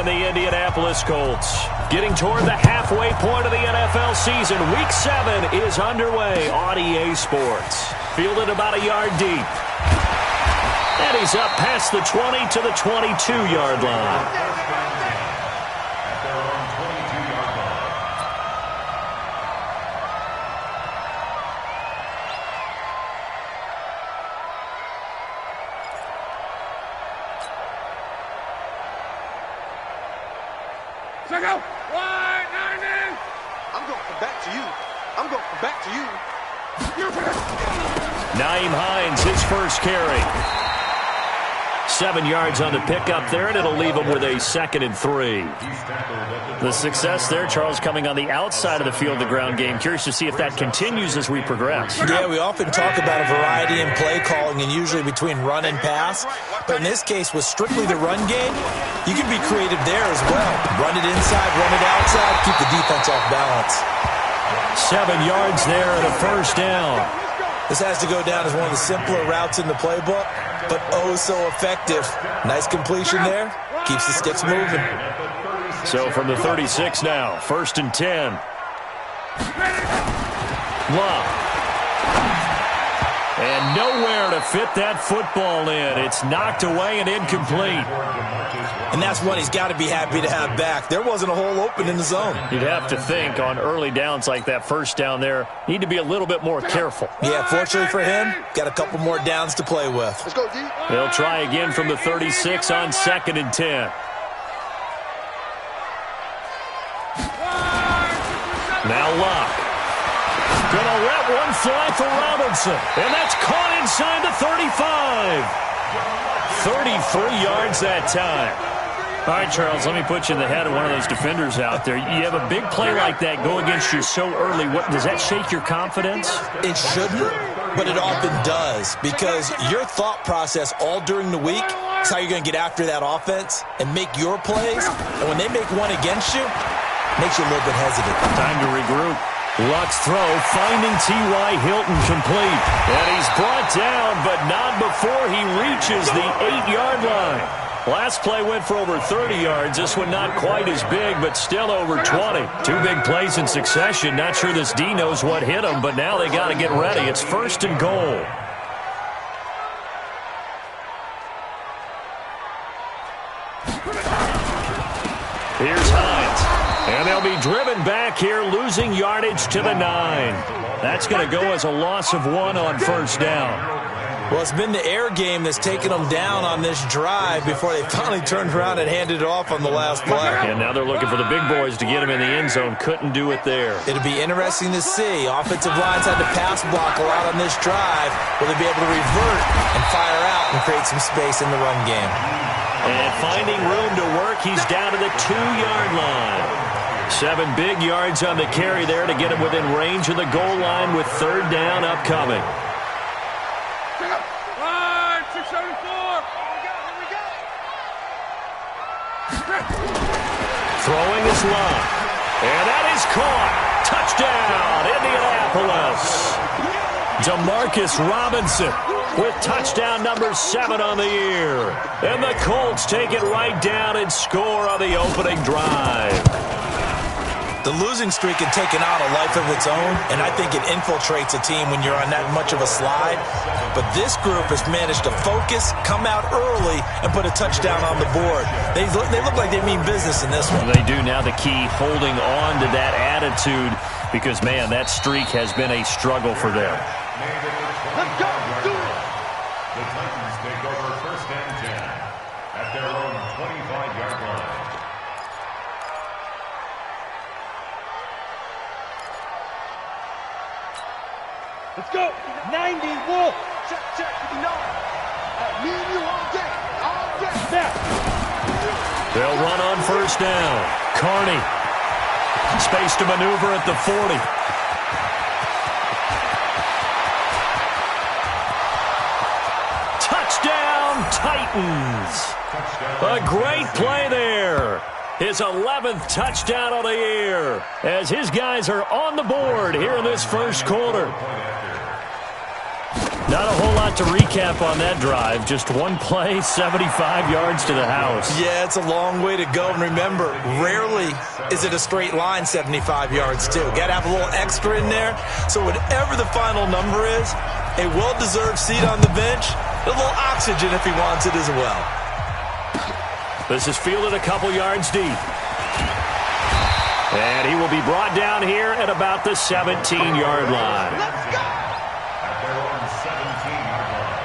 the Indianapolis Colts. Getting toward the halfway point of the NFL season, Week 7 is underway on EA Sports. Fielded about a yard deep. And he's up past the 20 to the 22-yard line. His first carry. 7 yards on the pickup there, and it'll leave him with a 2nd and 3. The success there, Charles, coming on the outside of the field, the ground game. Curious to see if that continues as we progress. Yeah, we often talk about a variety in play calling and usually between run and pass. But in this case, with strictly the run game, you can be creative there as well. Run it inside, run it outside, keep the defense off balance. 7 yards there and a first down. This has to go down as one of the simpler routes in the playbook, but oh so effective. Nice completion there. Keeps the sticks moving. So from the 36 now, 1st and 10. Love. And nowhere to fit that football in. It's knocked away and incomplete. And that's one he's got to be happy to have back. There wasn't a hole open in the zone. You'd have to think on early downs like that first down there, need to be a little bit more careful. Yeah, fortunately for him, got a couple more downs to play with. Let's go, D. They'll try again from the 36 on 2nd and 10. Now Locke. Gonna let one fly for Robinson. And that's caught inside the 35. 33 yards that time. All right, Charles, let me put you in the head of one of those defenders out there. You have a big play like that go against you so early. What does that shake your confidence? It shouldn't, but it often does, because your thought process all during the week is how you're going to get after that offense and make your plays. And when they make one against you, it makes you a little bit hesitant. Time to regroup. Luck's throw, finding T.Y. Hilton complete. And he's brought down, but not before he reaches the 8-yard line. Last play went for over 30 yards. This one not quite as big, but still over 20. 2 big plays in succession. Not sure this D knows what hit him, but now they got to get ready. It's 1st and goal. Here's Hines. And they'll be driven back here, losing yardage to the 9. That's going to go as a loss of 1 on 1st down. Well, it's been the air game that's taken them down on this drive before they finally turned around and handed it off on the last play. And now they're looking for the big boys to get him in the end zone. Couldn't do it there. It'll be interesting to see. Offensive lines had to pass block a lot on this drive. Will they be able to revert and fire out and create some space in the run game? And finding room to work, he's down to the 2-yard line. 7 big yards on the carry there to get him within range of the goal line with 3rd down upcoming. Throwing is Love. And that is caught. Touchdown, Indianapolis. Demarcus Robinson with touchdown number 7 on the year. And the Colts take it right down and score on the opening drive. The losing streak had taken on a life of its own, and I think it infiltrates a team when you're on that much of a slide. But this group has managed to focus, come out early, and put a touchdown on the board. They look like they mean business in this one. They do. Now the key, holding on to that attitude, because, man, that streak has been a struggle for them. Let's go. Do it. The Titans take over 1st and 10 at their own 25-yard line. Let's go. 90 Wolf. Check, check. 59. Me and you all day. All day. Now. They'll run on 1st down. Carney. Space to maneuver at the 40. Touchdown, Titans. A great play there. His 11th touchdown of the year as his guys are on the board here in this first quarter. Not a whole lot to recap on that drive. Just one play, 75 yards to the house. Yeah, it's a long way to go. And remember, rarely is it a straight line 75 yards, too. Got to have a little extra in there. So whatever the final number is, a well-deserved seat on the bench, a little oxygen if he wants it as well. This is fielded a couple yards deep. And he will be brought down here at about the 17-yard line. Let's go! At their own 17-yard line.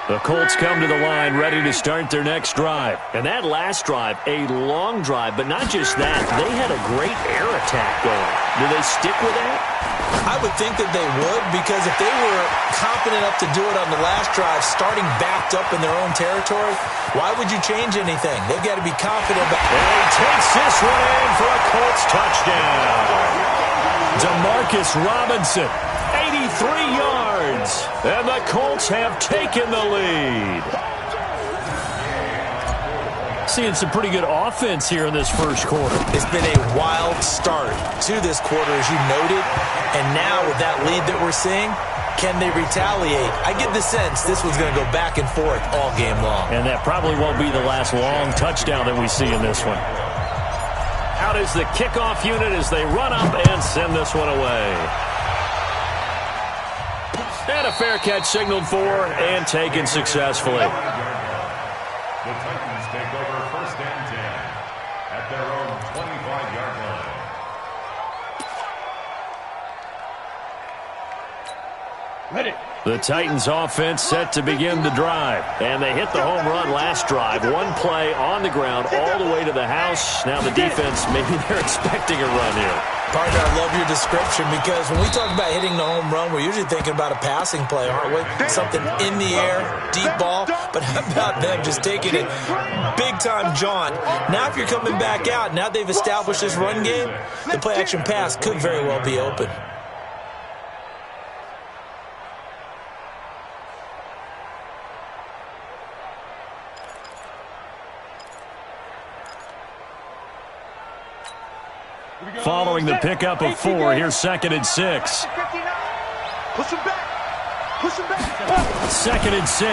The Colts come to the line ready to start their next drive. And that last drive, a long drive, but not just that. They had a great air attack going. Do they stick with that? I would think that they would, because if they were confident enough to do it on the last drive, starting backed up in their own territory, why would you change anything? They've got to be confident about it. And he takes this one in for a Colts touchdown. Demarcus Robinson, 83 yards. And the Colts have taken the lead. Seeing some pretty good offense here in this first quarter. It's been a wild start to this quarter, as you noted. And now with that lead that we're seeing, can they retaliate? I get the sense this one's going to go back and forth all game long. And that probably won't be the last long touchdown that we see in this one. Out is the kickoff unit as they run up and send this one away. And a fair catch signaled for and taken successfully. The Titans take over first and 10 at their own 25-yard line. Ready. The Titans offense set to begin the drive. And they hit the home run last drive. One play on the ground all the way to the house. Now the defense, maybe they're expecting a run here. Partner, I love your description, because when we talk about hitting the home run, we're usually thinking about a passing play, aren't we? Something in the air, deep ball. But how about them just taking it big-time jaunt? Now if you're coming back out, now they've established this run game, the play-action pass could very well be open. Following the pickup of 4, here's 2nd and 6. Push him back. Push him back. 2nd and 6.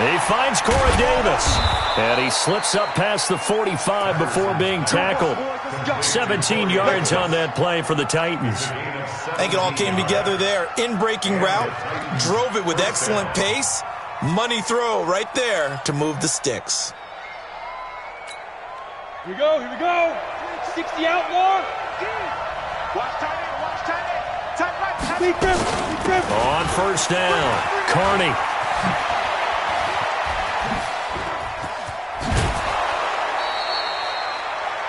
He finds Corey Davis. And he slips up past the 45 before being tackled. 17 yards on that play for the Titans. I think it all came together there. In-breaking route, drove it with excellent pace. Money throw right there to move the sticks. Here we go. Here we go. 60 out more. Watch tight end. Watch tight end. Tight right. Tight grip. On first down, Carney.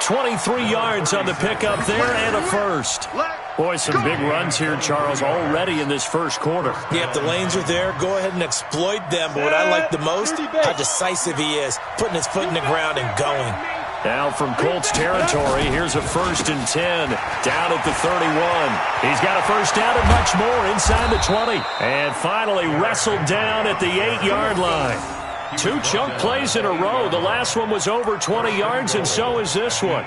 $23 yards on the pickup there and a first. Boy, some big runs here, Charles, already in this first quarter. Yeah, if the lanes are there, go ahead and exploit them. But what I like the most, how decisive he is, putting his foot in the ground and going. Now from Colts territory, here's a 1st and 10 down at the 31. He's got a first down and much more inside the 20. And finally wrestled down at the 8-yard line. 2 chunk plays in a row. The last one was over 20 yards, and so is this one.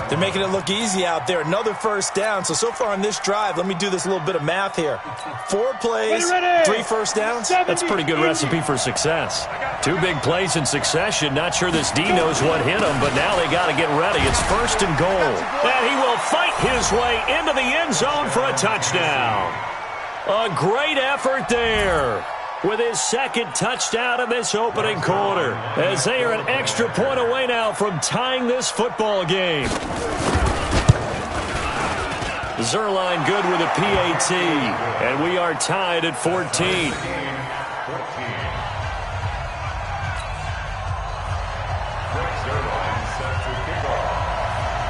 They're making it look easy out there. Another first down. So far on this drive, let me do this little bit of math here. 4 plays, 3 first downs. That's a pretty good recipe for success. 2 big plays in succession. Not sure this D knows what hit him, but now they got to get ready. It's 1st and goal. And he will fight his way into the end zone for a touchdown. A great effort there, with his 2nd touchdown in this opening quarter, as they are an extra point away now from tying this football game. Zerline good with a PAT, and we are tied at 14.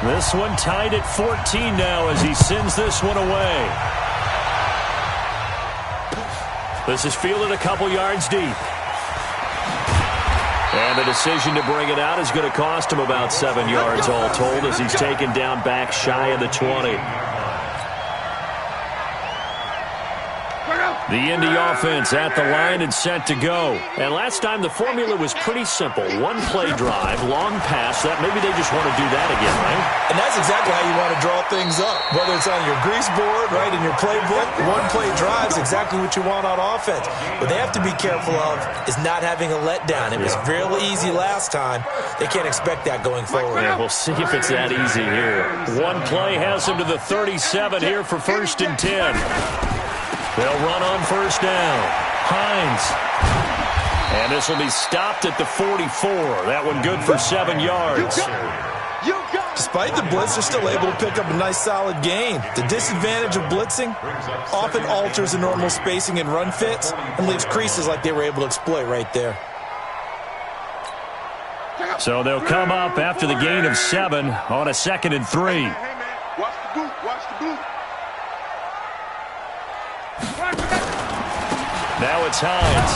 This one tied at 14 now as he sends this one away. This is fielded a couple yards deep. And the decision to bring it out is going to cost him about 7 yards all told, as he's taken down back shy of the 20. The Indy offense at the line and set to go. And last time the formula was pretty simple. One play drive, long pass. That maybe they just want to do that again, right? And that's exactly how you want to draw things up. Whether it's on your grease board, right, in your playbook, one play drive is exactly what you want on offense. What they have to be careful of is not having a letdown. It was real easy last time. They can't expect that going forward. Yeah, we'll see if it's that easy here. One play has them to the 37 here for 1st and 10. They'll run on 1st down. Hines. And this will be stopped at the 44. That one good for 7 yards. Despite the blitz, they're still able to pick up a nice solid gain. The disadvantage of blitzing often alters the normal spacing and run fits and leaves creases like they were able to exploit right there. So they'll come up after the gain of 7 on a 2nd and 3. Hey, man. Watch the boot. Watch the boot. Now it's Hines.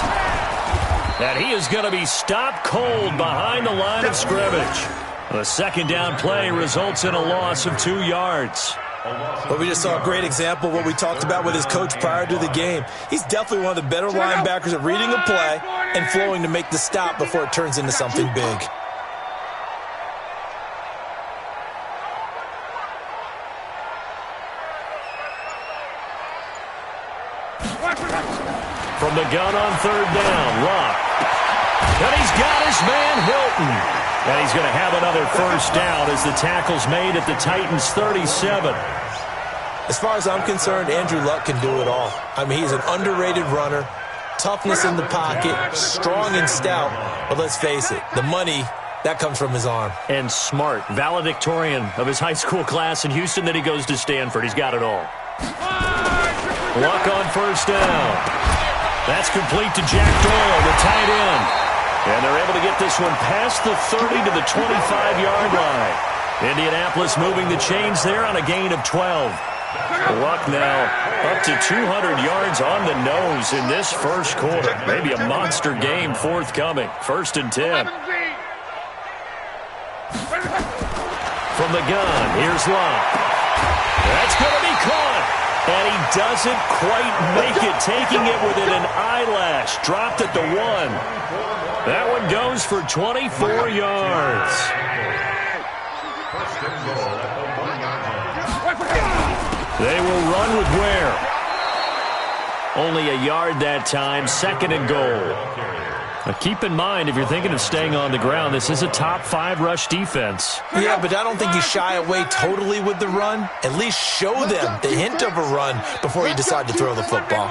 And he is going to be stopped cold behind the line of scrimmage. The 2nd down play results in a loss of 2 yards. But we just saw a great example of what we talked about with his coach prior to the game. He's definitely one of the better linebackers at reading a play and flowing to make the stop before it turns into something big. From the gun on 3rd down, Luck. And he's got his man Hilton. And he's going to have another 1st down as the tackle's made at the Titans' 37. As far as I'm concerned, Andrew Luck can do it all. I mean, he's an underrated runner, toughness in the pocket, strong and stout. But let's face it, the money, that comes from his arm. And smart, valedictorian of his high school class in Houston. Then he goes to Stanford. He's got it all. Luck on 1st down. That's complete to Jack Doyle, the tight end. And they're able to get this one past the 30 to the 25-yard line. Indianapolis moving the chains there on a gain of 12. Luck now up to 200 yards on the nose in this 1st quarter. Maybe a monster game forthcoming. 1st and 10. From the gun, here's Luck. That's going to be caught. And he doesn't quite make it, taking it within an eyelash. Dropped at the 1. That one goes for 24 yards. They will run with Ware. Only a yard that time, 2nd and goal. Now keep in mind, if you're thinking of staying on the ground, this is a top 5 rush defense. Yeah, but I don't think you shy away totally with the run. At least show them the hint of a run before you decide to throw the football.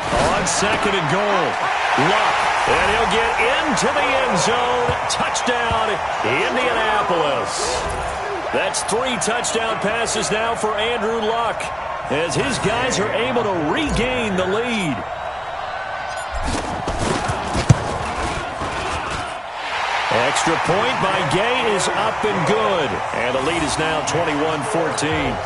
On 2nd and goal, Luck, and he'll get into the end zone. Touchdown, Indianapolis. That's 3 touchdown passes now for Andrew Luck as his guys are able to regain the lead. Extra point by Gay is up and good. And the lead is now 21-14.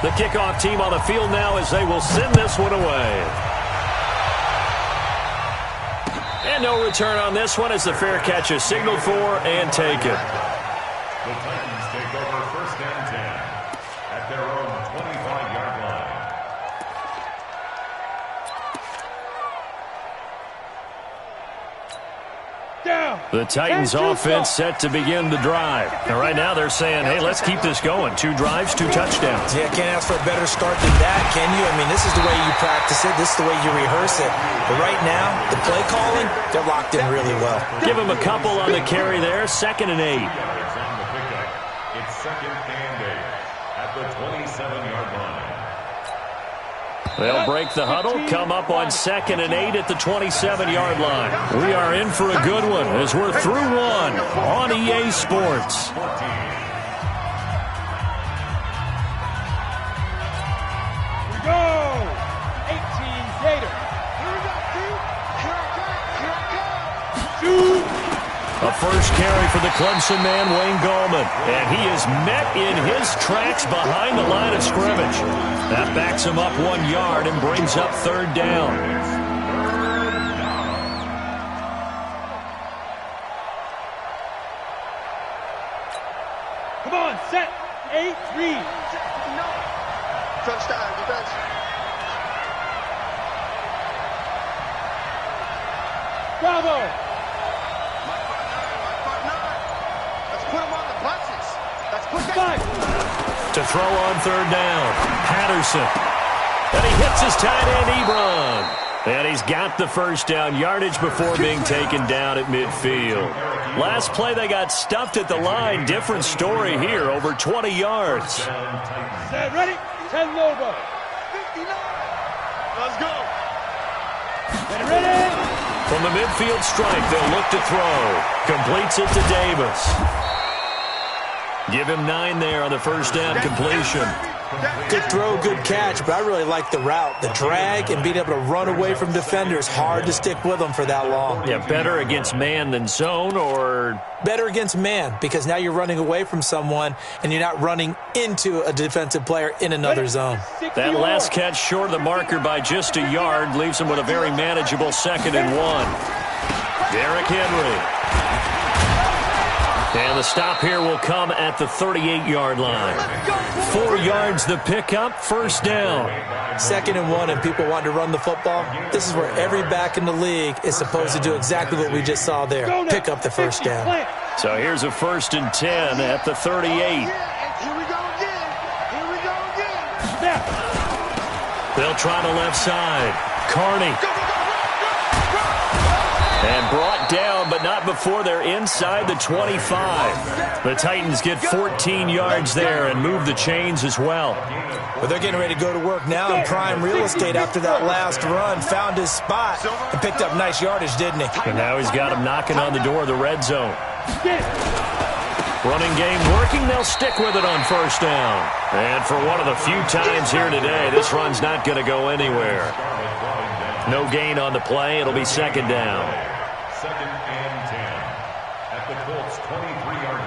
The kickoff team on the field now as they will send this one away. And no return on this one as the fair catch is signaled for and taken. The Titans take over 1st and 10 at their own 25-yard line. The Titans offense set to begin the drive. And right now they're saying, hey, let's keep this going. 2 drives, 2 touchdowns. Yeah, can't ask for a better start than that, can you? I mean, this is the way you practice it. This is the way you rehearse it. But right now, the play calling, they're locked in really well. Give them a couple on the carry there. 2nd and 8. It's 2nd and 8 at the 27-yard line. They'll break the huddle, come up on 2nd and 8 at the 27-yard line. We are in for a good one as we're through 1 on EA Sports. We go! 18 Gator. Here we go, dude. Here I come. Shoot! A first carry for the Clemson man, Wayne Gallman. And he is met in his tracks behind the line of scrimmage. That backs him up 1 yard and brings up 3rd down. Come on, set. Touchdown, defense. Bravo! Let's put him on the punches. Let's put that. To throw on third down, Patterson. And he hits his tight end, Ebron. And he's got the first down yardage before being taken down at midfield. Last play, they got stuffed at the line. Different story here, over 20 yards. Set, ready? 10 Lobo. 59. Let's go. Get ready. From the midfield stripe, they'll look to throw. Completes it to Davis. Give him 9 there on the first down completion. Good throw, good catch, but I really like the route. The drag and being able to run away from defenders, hard to stick with them for that long. Yeah, better against man than zone, or? Better against man, because now you're running away from someone and you're not running into a defensive player in another zone. That last catch short of the marker by just a yard leaves him with a very manageable 2nd and 1. Derrick Henry. And the stop here will come at the 38-yard line. 4 yards the pickup, first down. 2nd and 1, and people want to run the football. This is where every back in the league is supposed to do exactly what we just saw there. Pick up the first down. So here's a 1st and 10 at the 38. Here we go again. Here we go again. They'll try the left side. Carney. And brought down, but not before they're inside the 25. The Titans get 14 yards there and move the chains as well. But they're getting ready to go to work now in prime real estate after that last run. Found his spot and picked up nice yardage, didn't he? And now he's got him knocking on the door of the red zone. Running game working. They'll stick with it on first down. And for one of the few times here today, this run's not going to go anywhere. No gain on the play. It'll be 2nd down. 2nd and 10 at the Colts' 23-yard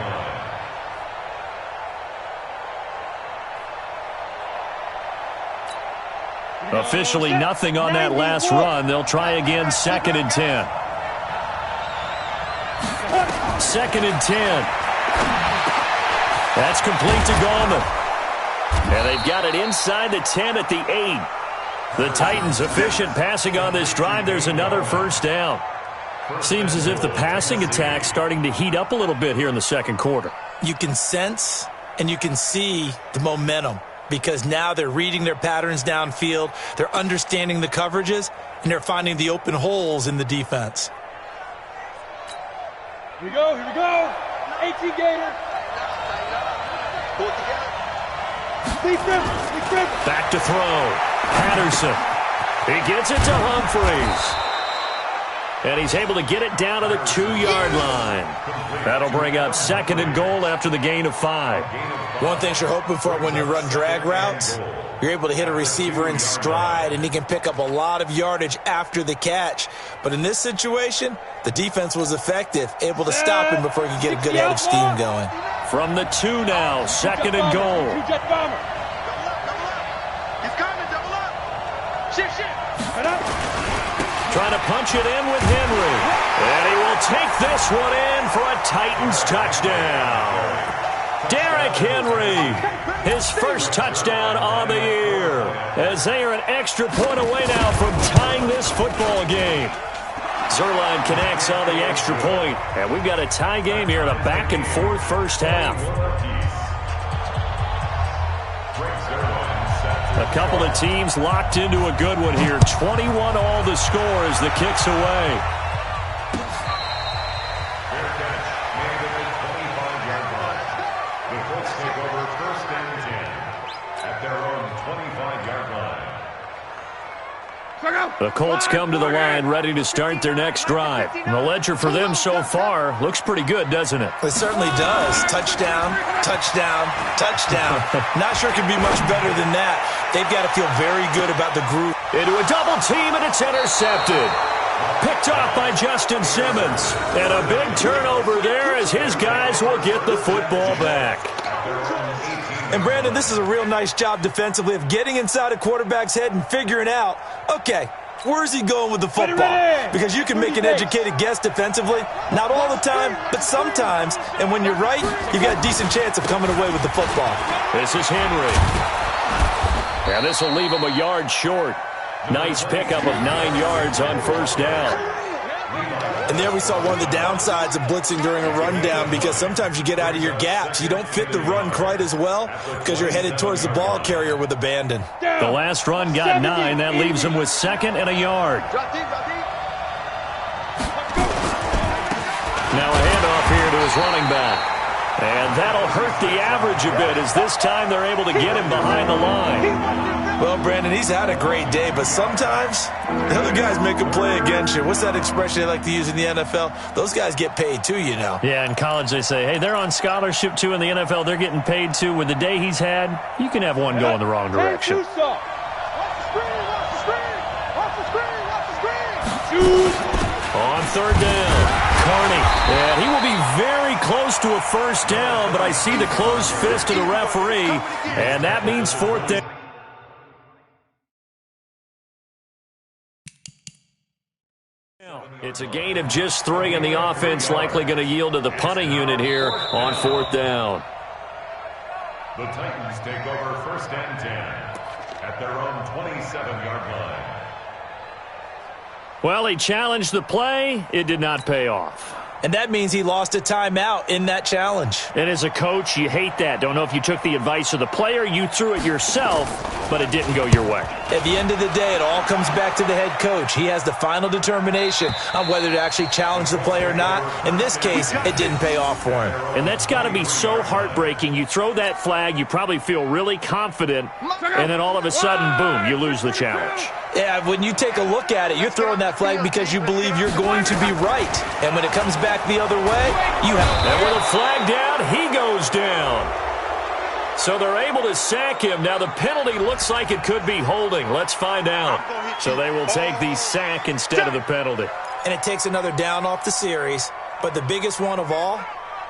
line. Officially nothing on that last run. They'll try again, 2nd and 10. 2nd and 10. That's complete to Gallman. And they've got it inside the 10 at the 8. The Titans efficient passing on this drive. There's another first down. Seems as if the passing attack's starting to heat up a little bit here in the second quarter. You can sense and you can see the momentum because now they're reading their patterns downfield, they're understanding the coverages, and they're finding the open holes in the defense. Here we go, here we go. 18 Gator. Pull it together. Back to throw. Patterson. He gets it to Humphreys. And he's able to get it down to the 2-yard line. That'll bring up 2nd and goal after the gain of 5. One thing you're hoping for when you run drag routes, you're able to hit a receiver in stride, and he can pick up a lot of yardage after the catch. But in this situation, the defense was effective, able to stop him before he could get a good head of steam going. From the 2 now, 2nd and goal. He's coming, double up. Shift. Head up. Trying to punch it in with Henry. And he will take this one in for a Titans touchdown. Derrick Henry, his first touchdown on the year, as they are an extra point away now from tying this football game. Zerline connects on the extra point, and we've got a tie game here in a back-and-forth first half. A couple of teams locked into a good one here. 21 all the score as the kick's away. Fair catch made at the 25-yard line. The Colts take over 1st and 10 at their own 25-yard line. The Colts come to the line ready to start their next drive. And the ledger for them so far looks pretty good, doesn't it? It certainly does. Touchdown, touchdown, touchdown. Not sure it could be much better than that. They've got to feel very good about the group. Into a double team, and it's intercepted. Picked off by Justin Simmons. And a big turnover there as his guys will get the football back. And, Brandon, this is a real nice job defensively of getting inside a quarterback's head and figuring out, okay, where's he going with the football? Because you can make an educated guess defensively. Not all the time, but sometimes. And when you're right, you've got a decent chance of coming away with the football. This is Henry. And this will leave him a yard short. Nice pickup of 9 yards on first down. And there we saw one of the downsides of blitzing during a rundown, because sometimes you get out of your gaps. You don't fit the run quite as well because you're headed towards the ball carrier with abandon. The last run got 9. That leaves him with 2nd and a yard. Now a handoff here to his running back. And that'll hurt the average a bit, as this time they're able to get him behind the line. Well, Brandon, he's had a great day, but sometimes the other guys make a play against you. What's that expression they like to use in the NFL? Those guys get paid too, you know. Yeah, in college they say, hey, they're on scholarship too. In the NFL, they're getting paid too. With the day he's had, you can have one go in the wrong direction. On third down, Carney. And he will be very close to a first down, but I see the closed fist of the referee, and that means 4th down. It's a gain of just 3, and the offense likely going to yield to the punting unit here on 4th down. The Titans take over 1st and 10 at their own 27-yard line. Well, he challenged the play. It did not pay off. And that means he lost a timeout in that challenge. And as a coach, you hate that. Don't know if you took the advice of the player, you threw it yourself, but it didn't go your way. At the end of the day, it all comes back to the head coach. He has the final determination on whether to actually challenge the play or not. In this case, it didn't pay off for him. And that's got to be so heartbreaking. You throw that flag, you probably feel really confident, and then all of a sudden, boom, you lose the challenge. Yeah, when you take a look at it, you're throwing that flag because you believe you're going to be right. And when it comes back the other way, you have... And with a flag down, he goes down. So they're able to sack him. Now the penalty looks like it could be holding. Let's find out. So they will take the sack instead of the penalty. And it takes another down off the series. But the biggest one of all,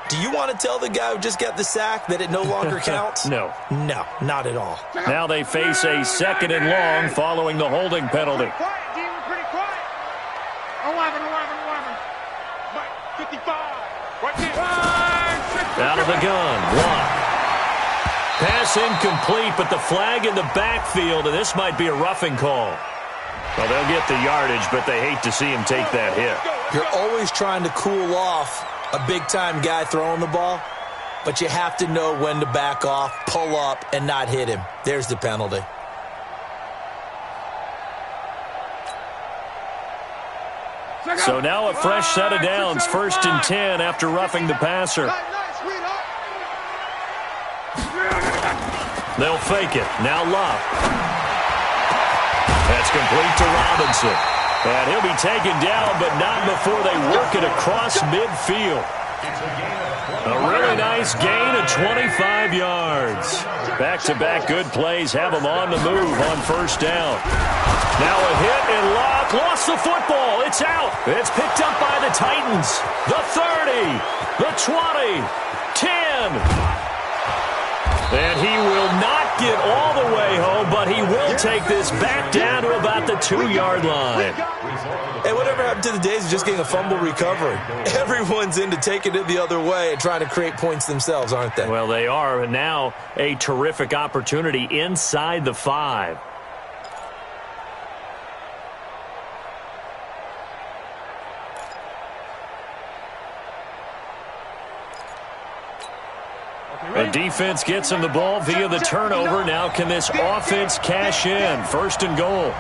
do you want to tell the guy who just got the sack that it no longer counts? No. No, not at all. Now they face a 2nd and long following the holding penalty. Quiet, D. We're pretty quiet. 11. 55. Right there. Out of the gun. Block. Pass incomplete, but the flag in the backfield, and this might be a roughing call. Well, they'll get the yardage, but they hate to see him take that hit. You're always trying to cool off a big-time guy throwing the ball, but you have to know when to back off, pull up, and not hit him. There's the penalty. So now a fresh set of downs, 1st and 10 after roughing the passer. They'll fake it. Now Love. That's complete to Robinson. And he'll be taken down, but not before they work it across midfield. A really nice gain of 25 yards. Back-to-back good plays have them on the move on 1st down. Now a hit, and Locke lost the football. It's out. It's picked up by the Titans. The 30, the 20, 10. And he will not get all the way home, but he will take this back down to about the 2-yard line. Hey, whatever happened to the days of just getting a fumble recovery? Everyone's into taking it the other way and trying to create points themselves, aren't they? Well, they are, and now a terrific opportunity inside the 5. The defense gets him the ball via the turnover. Now can this offense cash in? 1st and goal.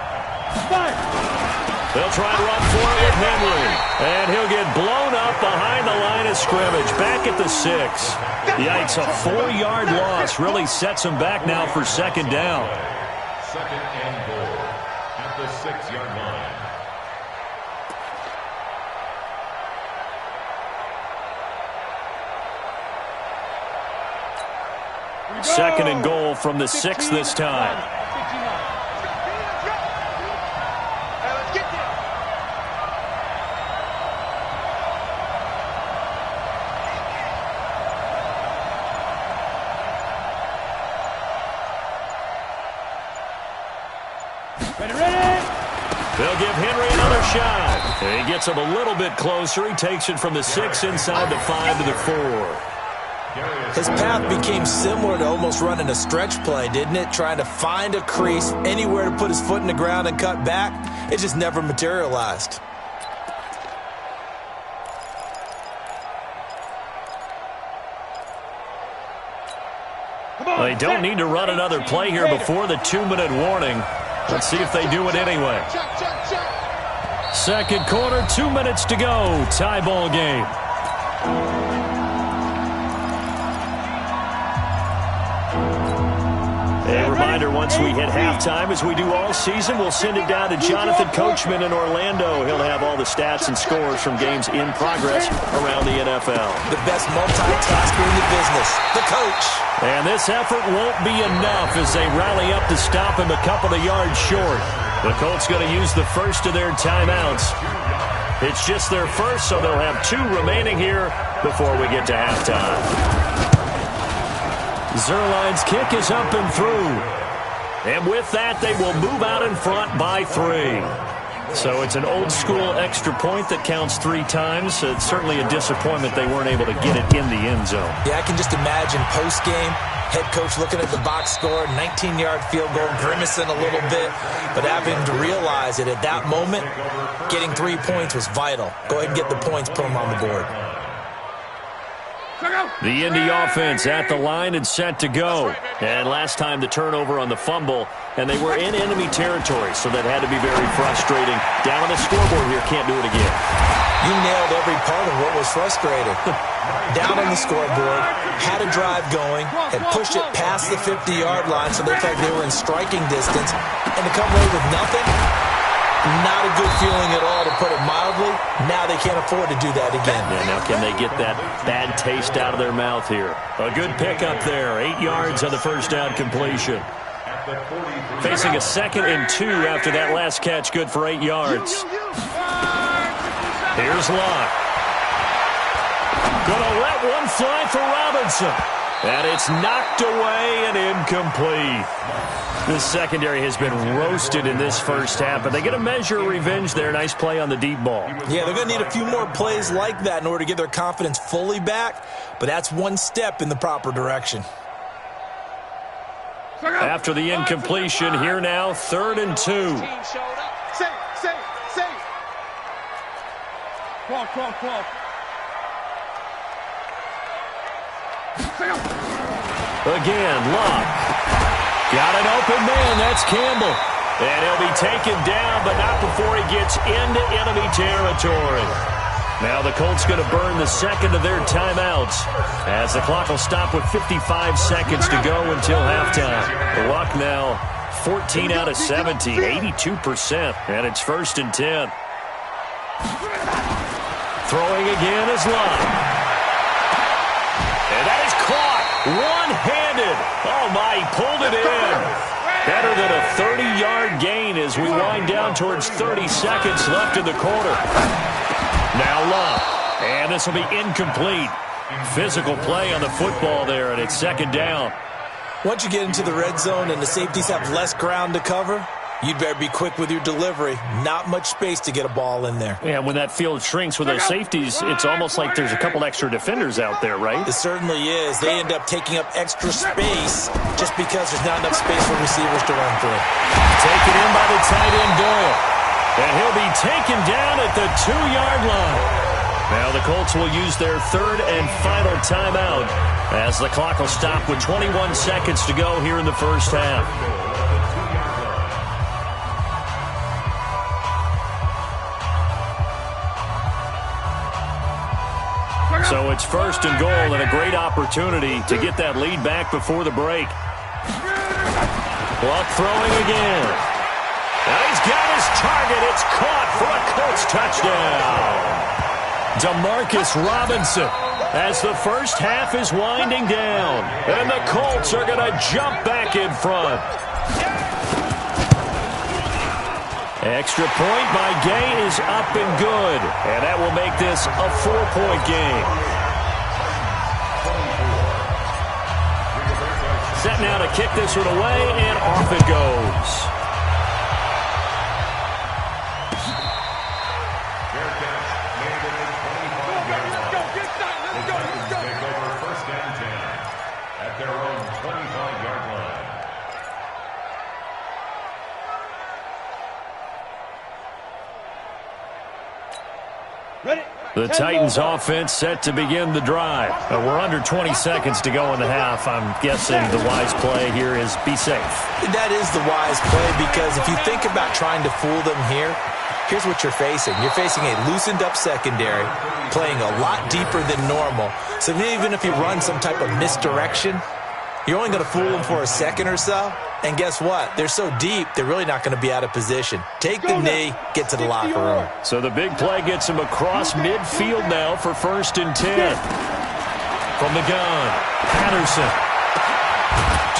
They'll try to run for it with Henry. And he'll get blown up behind the line of scrimmage. Back at the 6. Yikes, a 4-yard loss really sets him back now for 2nd down. 2nd and goal at the 6-yard line. 2nd and goal from the 6 this time. They'll give Henry another shot. And he gets him a little bit closer. He takes it from the 6 inside the 5 to the 4. His path became similar to almost running a stretch play, didn't it? Trying to find a crease, anywhere to put his foot in the ground and cut back. It just never materialized. They don't need to run another play here before the 2-minute warning. Let's see if they do it anyway. Second quarter, 2 minutes to go. Tie ball game. A reminder, once we hit halftime, as we do all season, we'll send it down to Jonathan Coachman in Orlando. He'll have all the stats and scores from games in progress around the NFL. The best multitasker in the business, the coach. And this effort won't be enough as they rally up to stop him a couple of yards short. The Colts going to use the first of their timeouts. It's just their first, so they'll have 2 remaining here before we get to halftime. Zerline's kick is up and through. And with that, they will move out in front by 3. So it's an old-school extra point that counts 3 times. It's certainly a disappointment they weren't able to get it in the end zone. Yeah, I can just imagine post-game, head coach looking at the box score, 19-yard field goal, grimacing a little bit, but having to realize that at that moment, getting 3 points was vital. Go ahead and get the points, put them on the board. The Indy offense at the line and set to go. And last time the turnover on the fumble, and they were in enemy territory, so that had to be very frustrating. Down on the scoreboard here, can't do it again. You nailed every part of what was frustrating. Down on the scoreboard, had a drive going, had pushed it past the 50-yard line, so they felt like they were in striking distance, and to come away with nothing, not a good feeling at all, to put it mildly. Now they can't afford to do that again. Yeah, now can they get that bad taste out of their mouth here? A good pickup there. 8 yards on the first down completion. Facing a 2nd and 2 after that last catch, good for 8 yards. Here's Locke. Gonna let one fly for Robinson. And it's knocked away and incomplete. This secondary has been roasted in this first half, but they get a measure of revenge there. Nice play on the deep ball. Yeah, they're going to need a few more plays like that in order to get their confidence fully back, but that's one step in the proper direction. After the incompletion, here now, 3rd and 2. Again, Locke. Got an open man, that's Campbell. And he'll be taken down, but not before he gets into enemy territory. Now the Colts going to burn the second of their timeouts, as the clock will stop with 55 seconds to go until halftime. The Luck now 14 out of 70, 82%, and it's 1st and 10. Throwing again is Luck. And that is caught one-handed. Oh, my, he pulled it in. Better than a 30-yard gain as we wind down towards 30 seconds left in the quarter. Now Luck, and this will be incomplete. Physical play on the football there, and it's 2nd down. Once you get into the red zone and the safeties have less ground to cover, you'd better be quick with your delivery. Not much space to get a ball in there. Yeah, when that field shrinks with those safeties, it's almost like there's a couple extra defenders out there, right? It certainly is. They end up taking up extra space just because there's not enough space for receivers to run through. Taken in by the tight end, Doyle. And he'll be taken down at the 2-yard line. Now the Colts will use their 3rd and final timeout as the clock will stop with 21 seconds to go here in the first half. So it's 1st and goal and a great opportunity to get that lead back before the break. Luck throwing again. And he's got his target. It's caught for a Colts touchdown. Demarcus Robinson as the first half is winding down. And the Colts are going to jump back in front. Extra point by Gay is up and good. And that will make this a 4-point game. Set now to kick this one away, and off it goes. Let's go. Take over 1st and 10. Ready? The Titans offense set to begin the drive. We're under 20 seconds to go in the half. I'm guessing the wise play here is be safe. That is the wise play, because if you think about trying to fool them here, here's what you're facing. You're facing a loosened up secondary, playing a lot deeper than normal. So even if you run some type of misdirection, you're only going to fool them for a second or so. And guess what? They're so deep, they're really not going to be out of position. Take the knee, get to the locker room. So the big play gets him across midfield now for 1st and 10. From the gun, Patterson.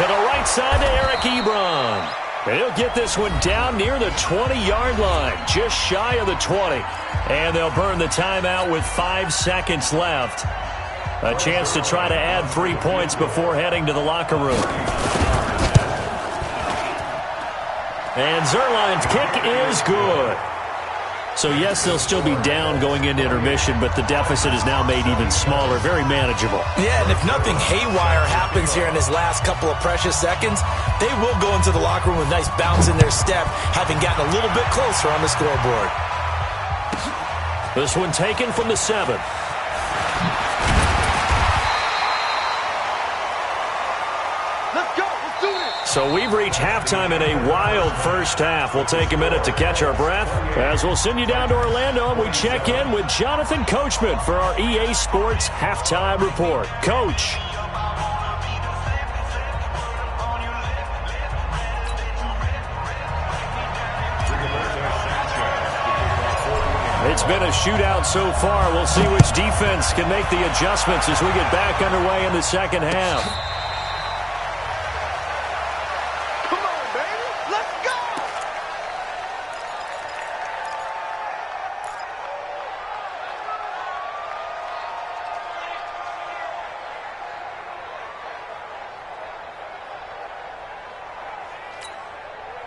To the right side to Eric Ebron. He'll get this one down near the 20-yard line, just shy of the 20. And they'll burn the timeout with 5 seconds left. A chance to try to add 3 points before heading to the locker room. And Zerline's kick is good. So, yes, they'll still be down going into intermission, but the deficit is now made even smaller, very manageable. Yeah, and if nothing haywire happens here in his last couple of precious seconds, they will go into the locker room with a nice bounce in their step, having gotten a little bit closer on the scoreboard. This one taken from the 7. Let's go. Let's do this. So we've reached halftime in a wild first half. We'll take a minute to catch our breath as we'll send you down to Orlando and we check in with Jonathan Coachman for our EA Sports Halftime Report. Coach. It's been a shootout so far. We'll see which defense can make the adjustments as we get back underway in the second half. Come on, baby. Let's go.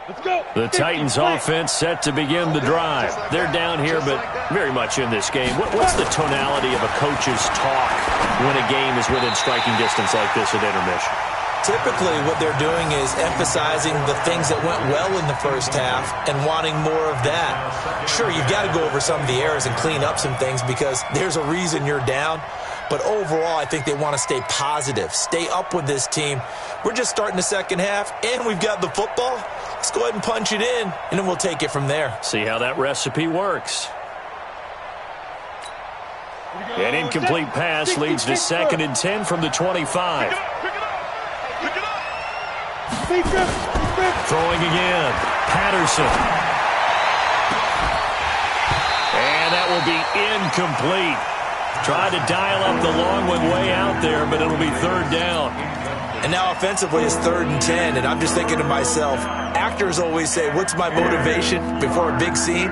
Let's go. The Titans offense set to begin the drive. They're down here, but very much in this game. What's the tonality of a coach's talk when a game is within striking distance like this at intermission? Typically, what they're doing is emphasizing the things that went well in the first half and wanting more of that. Sure, you've got to go over some of the errors and clean up some things because there's a reason you're down. But overall, I think they want to stay positive, stay up with this team. We're just starting the second half, and we've got the football. Let's go ahead and punch it in, and then we'll take it from there. See how that recipe works. An incomplete pass leads to 2nd and 10 from the 25. Throwing again. Patterson. And that will be incomplete. Tried to dial up the long one way out there, but it'll be 3rd down. And now offensively it's 3rd and 10, and I'm just thinking to myself, actors always say, what's my motivation before a big scene?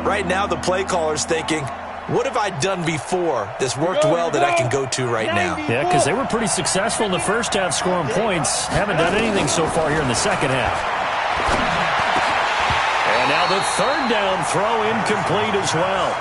Right now the play caller's thinking, what have I done before that's worked well that I can go to right now? Yeah, because they were pretty successful in the first half scoring points. Haven't done anything so far here in the second half. And now the 3rd down throw incomplete as well.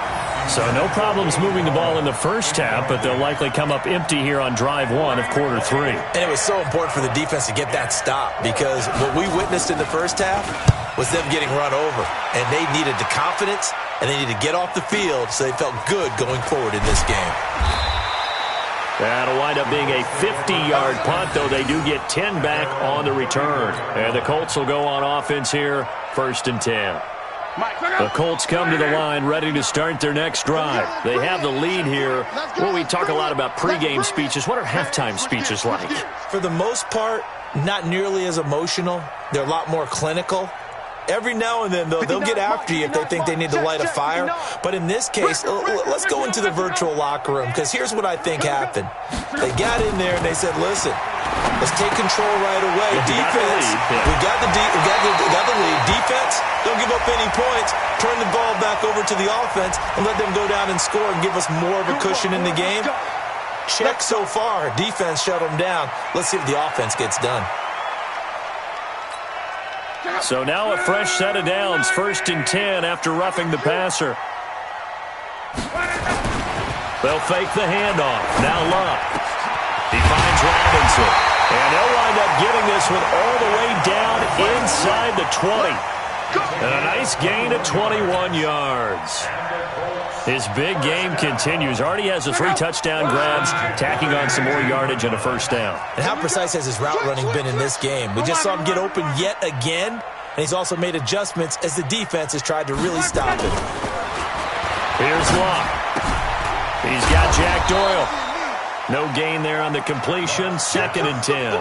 So no problems moving the ball in the first half, but they'll likely come up empty here on drive 1 of quarter 3. And it was so important for the defense to get that stop because what we witnessed in the first half was them getting run over. And they needed the confidence, and they needed to get off the field so they felt good going forward in this game. That'll wind up being a 50-yard punt, though they do get 10 back on the return. And the Colts will go on offense here, 1st and 10. The Colts come to the line ready to start their next drive. They have the lead here. Well, we talk a lot about pregame speeches. What are halftime speeches like? For the most part, not nearly as emotional. They're a lot more clinical. Every now and then, though, they'll get after you if they think they need to light a fire. But in this case, let's go into the virtual locker room because here's what I think happened. They got in there and they said, listen, let's take control right away. Defense, we got the lead. Defense, don't give up any points. Turn the ball back over to the offense and let them go down and score and give us more of a cushion in the game. Check so far. Defense shut them down. Let's see if the offense gets done. So now a fresh set of downs, 1st and 10 after roughing the passer. They'll fake the handoff. Now Luck. He finds Robinson. And they'll wind up getting this one all the way down inside the 20. And a nice gain of 21 yards. His big game continues. Already has the 3 touchdown grabs, tacking on some more yardage and a first down. And how precise has his route running been in this game? We just saw him get open yet again, and he's also made adjustments as the defense has tried to really stop him. Here's Locke. He's got Jack Doyle. No gain there on the completion, 2nd and 10.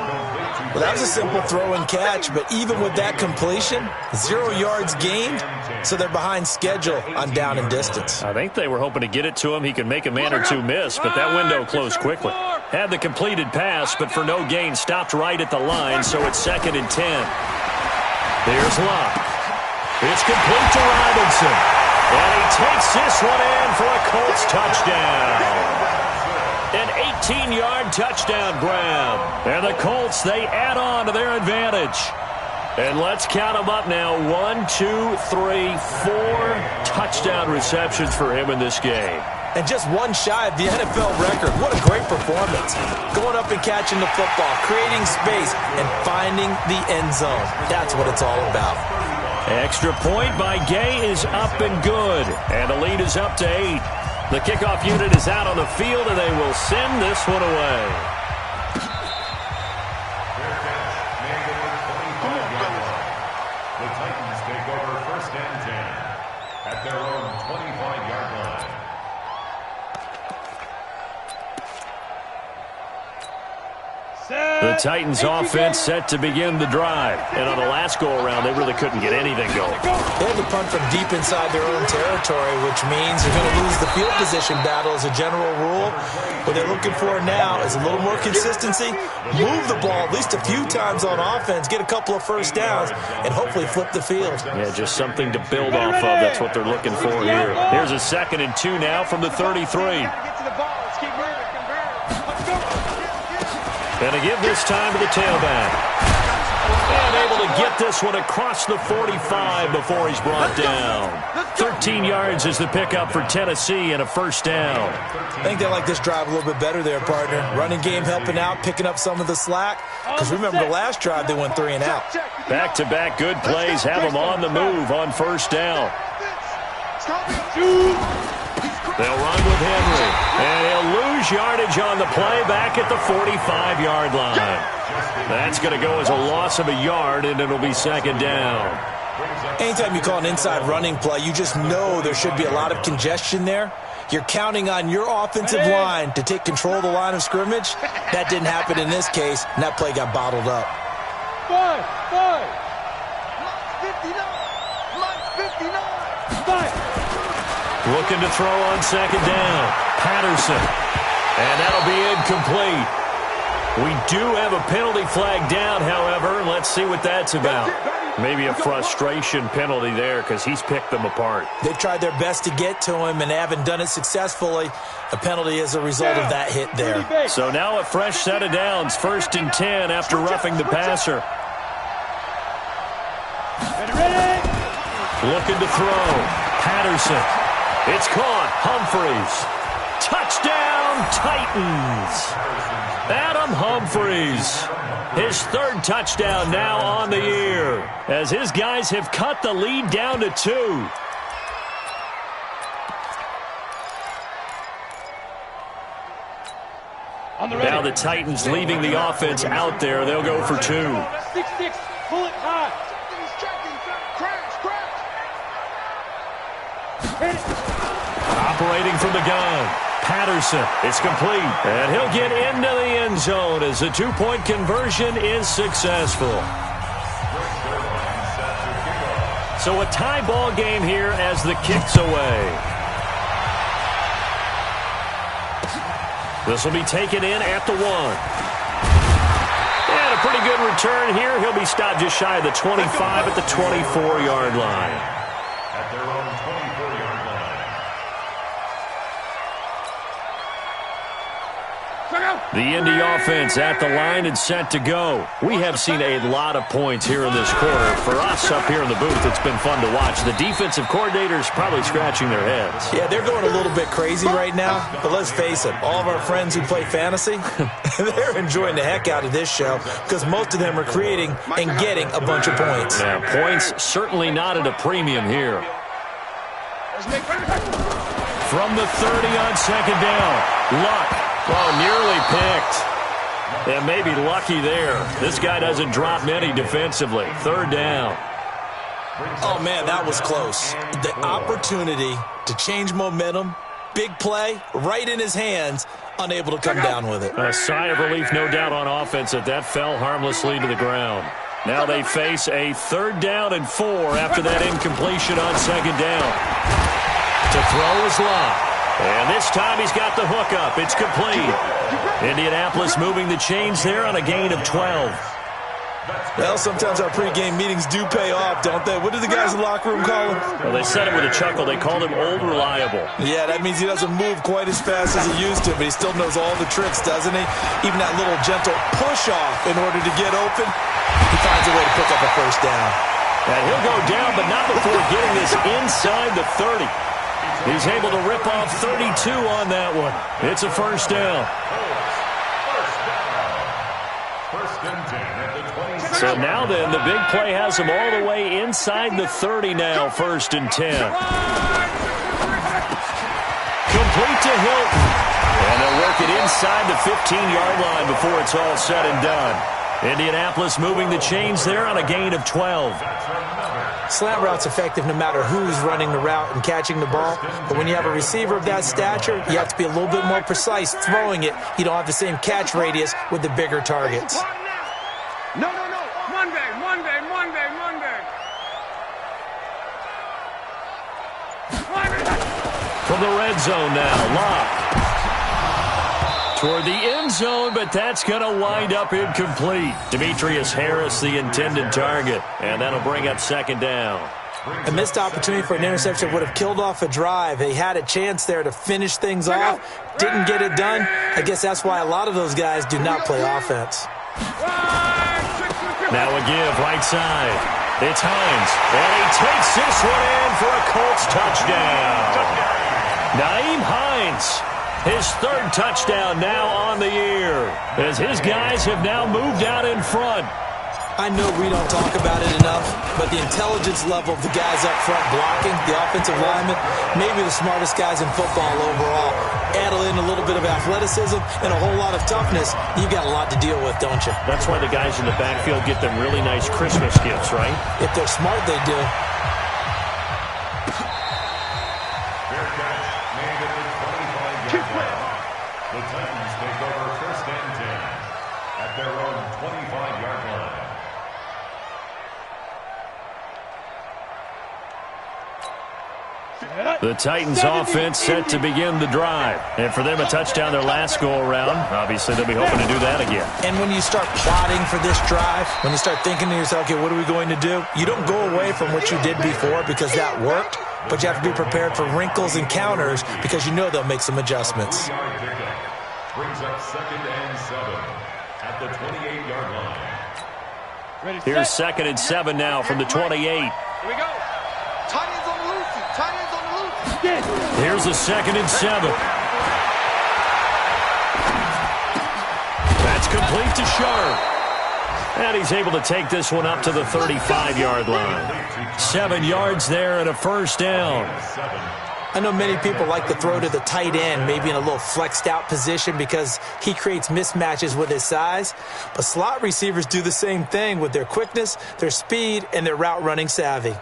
Well, that was a simple throw and catch, but even with that completion, 0 yards gained, so they're behind schedule on down and distance. I think they were hoping to get it to him. He could make a man or two miss, but that window closed quickly. Had the completed pass, but for no gain, stopped right at the line, so it's 2nd and 10. Here's Locke. It's complete to Robinson. And he takes this one in for a Colts touchdown. An 18-yard touchdown grab. And the Colts, they add on to their advantage. And let's count them up now. 1, 2, 3, 4 touchdown receptions for him in this game. And just one shy of the NFL record. What a great performance. Going up and catching the football, creating space, and finding the end zone. That's what it's all about. Extra point by Gay is up and good. And the lead is up to 8. The kickoff unit is out on the field, and they will send this one away. The Titans take over 1st and 10 at their own 25-yard line. The Titans offense set to begin the drive. And on the last go-around, they really couldn't get anything going. They had to punt from deep inside their own territory, which means they're going to lose the field position battle as a general rule. What they're looking for now is a little more consistency, move the ball at least a few times on offense, get a couple of first downs, and hopefully flip the field. Yeah, just something to build off of. That's what they're looking for here. Here's a 2nd and 2 now from the 33. And to give this time to the tailback. And able to get this one across the 45 before he's brought down. 13 yards is the pickup for Tennessee and a first down. I think they like this drive a little bit better there, partner. Running game helping out, picking up some of the slack. Because remember the last drive, they went 3 and out. Back-to-back good plays have them on the move on first down. They'll run with Henry. And he'll lose yardage on the play back at the 45-yard line. That's going to go as a loss of a yard, and it'll be 2nd down. Anytime you call an inside running play, you just know there should be a lot of congestion there. You're counting on your offensive line to take control of the line of scrimmage. That didn't happen in this case, and that play got bottled up. 5. 5. Looking to throw on 2nd down. Patterson. And that'll be incomplete. We do have a penalty flag down, however. Let's see what that's about. Maybe a frustration penalty there because he's picked them apart. They've tried their best to get to him and haven't done it successfully. A penalty as a result of that hit there. So now a fresh set of downs. 1st and 10 after roughing the passer. Looking to throw. Patterson. It's caught. Humphreys. Touchdown, Titans. Adam Humphreys. His 3rd touchdown now on the year, as his guys have cut the lead down to 2. Now the Titans leaving the offense out there. They'll go for 2. 6-6. Pull it high. Operating from the gun. Patterson. It's complete. And he'll get into the end zone as the 2-point conversion is successful. So a tie ball game here as the kick's away. This will be taken in at the 1. And a pretty good return here. He'll be stopped just shy of the 25 at the 24-yard line. At their own 24-yard line. The Indy offense at the line and set to go. We have seen a lot of points here in this quarter. For us up here in the booth, it's been fun to watch. The defensive coordinators probably scratching their heads. Yeah, they're going a little bit crazy right now. But let's face it, all of our friends who play fantasy, they're enjoying the heck out of this show because most of them are creating and getting a bunch of points. Yeah, points certainly not at a premium here. From the 30 on second down, Luck. Oh, nearly picked. And maybe lucky there. This guy doesn't drop many defensively. Third down. Oh, man, that was close. The opportunity to change momentum, big play, right in his hands, unable to come down with it. A sigh of relief, no doubt, on offense that fell harmlessly to the ground. Now they face a 3rd down and 4 after that incompletion on second down. To throw is Locke. And this time he's got the hook up. It's complete. Indianapolis moving the chains there on a gain of 12. Well, sometimes our pregame meetings do pay off, don't they? What do the guys in the locker room call him? Well, they said it with a chuckle. They called him Old Reliable. Yeah, that means he doesn't move quite as fast as he used to, but he still knows all the tricks, doesn't he? Even that little gentle push-off in order to get open, he finds a way to pick up a first down. And he'll go down, but not before getting this inside the 30. He's able to rip off 32 on that one. It's a first down. So now then, the big play has him all the way inside the 30 now, 1st and 10. Complete to Hilton. And they'll work it inside the 15-yard line before it's all said and done. Indianapolis moving the chains there on a gain of 12. Slant route's effective no matter who's running the route and catching the ball. But when you have a receiver of that stature, you have to be a little bit more precise throwing it. You don't have the same catch radius with the bigger targets. No. Monday. From the red zone now, Locke. Toward the end zone, but that's going to wind up incomplete. Demetrius Harris, the intended target, and that'll bring up 2nd down. A missed opportunity for an interception would have killed off a drive. They had a chance there to finish things off, didn't get it done. I guess that's why a lot of those guys do not play offense. Now a give, right side. It's Hines, and he takes this one in for a Colts touchdown. Nyheim Hines. His 3rd touchdown now on the year, as his guys have now moved out in front. I know we don't talk about it enough, but the intelligence level of the guys up front blocking, the offensive linemen, maybe the smartest guys in football overall. Add in a little bit of athleticism and a whole lot of toughness, you've got a lot to deal with, don't you? That's why the guys in the backfield get them really nice Christmas gifts, right? If they're smart, they do. The Titans take over 1st and 10 at their own 25-yard line. The Titans offense set to begin the drive. And for them, a touchdown their last go-around. Obviously, they'll be hoping to do that again. And when you start plotting for this drive, when you start thinking to yourself, okay, what are we going to do? You don't go away from what you did before because that worked, but you have to be prepared for wrinkles and counters because you know they'll make some adjustments. Brings up 2nd and 7 at the 28-yard line. Here's 2nd and 7 now from the 28. Here we go. Tight ends on the loose. Here's a 2nd and 7. That's complete to Sharp. And he's able to take this one up to the 35-yard line. 7 yards there and a first down. I know many people like to throw to the tight end, maybe in a little flexed out position because he creates mismatches with his size. But slot receivers do the same thing with their quickness, their speed, and their route running savvy.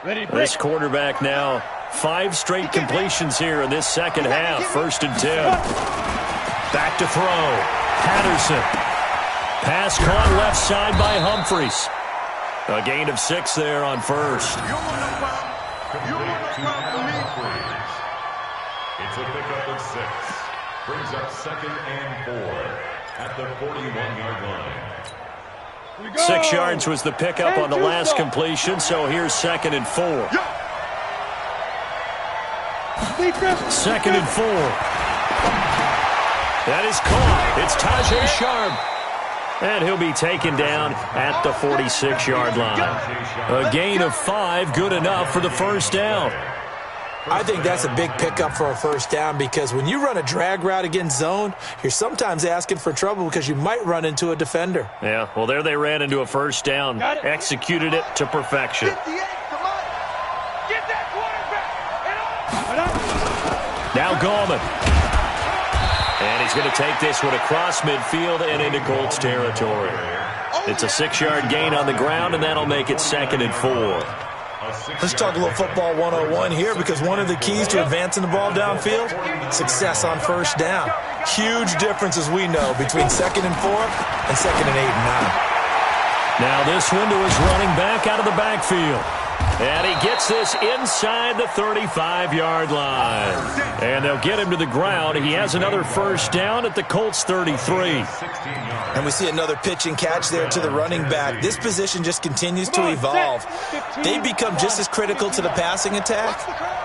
This quarterback now, 5 straight completions here in this second half. 1st and 10. Back to throw. Patterson. Pass caught left side by Humphries. A gain of 6 there on 1st. It's a pickup of 6. Brings up 2nd and 4 at the 41-yard line. 6 yards was the pickup on the last completion, so here's 2nd and 4. 2nd and 4. That is caught. It's Tajay Sharp. And he'll be taken down at the 46-yard line. A gain of 5, good enough for the first down. I think that's a big pickup for a first down because when you run a drag route against zone, you're sometimes asking for trouble because you might run into a defender. Yeah, well, there they ran into a first down, executed it to perfection. 58, come on. Get that quarterback. Now Gallman. And he's going to take this one across midfield and into Colts territory. It's a 6-yard gain on the ground, and that'll make it 2nd and 4. Let's talk a little football 101 here because one of the keys to advancing the ball downfield, success on first down. Huge difference, as we know, between 2nd and 4 and 2nd and 8 and 9. Now this window is running back out of the backfield. And he gets this inside the 35-yard line. And they'll get him to the ground. He has another first down at the Colts 33. And we see another pitch and catch there to the running back. This position just continues to evolve. They become just as critical to the passing attack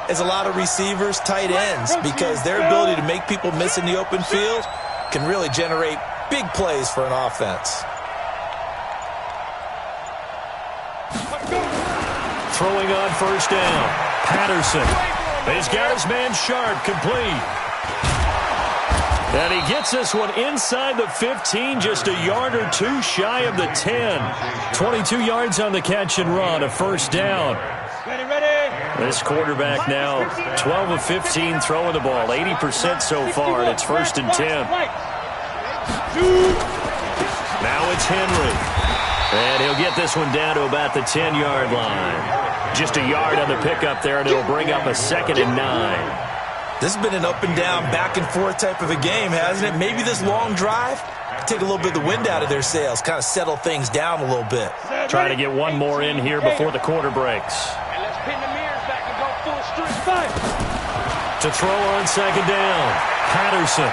as a lot of receivers, tight ends, because their ability to make people miss in the open field can really generate big plays for an offense. Throwing on first down. Patterson. He's got his man Sharp complete. And he gets this one inside the 15, just a yard or two shy of the 10. 22 yards on the catch and run, a first down. This quarterback now 12 of 15 throwing the ball, 80% so far, and it's 1st and 10. Now it's Henry. And he'll get this one down to about the 10-yard line. Just a yard on the pickup there, and it'll bring up a 2nd and 9. This has been an up-and-down, back-and-forth type of a game, hasn't it? Maybe this long drive take a little bit of the wind out of their sails, kind of settle things down a little bit. Try to get one more in here before the quarter breaks. And let's pin the mirrors back and go full strength. To throw on 2nd down, Patterson.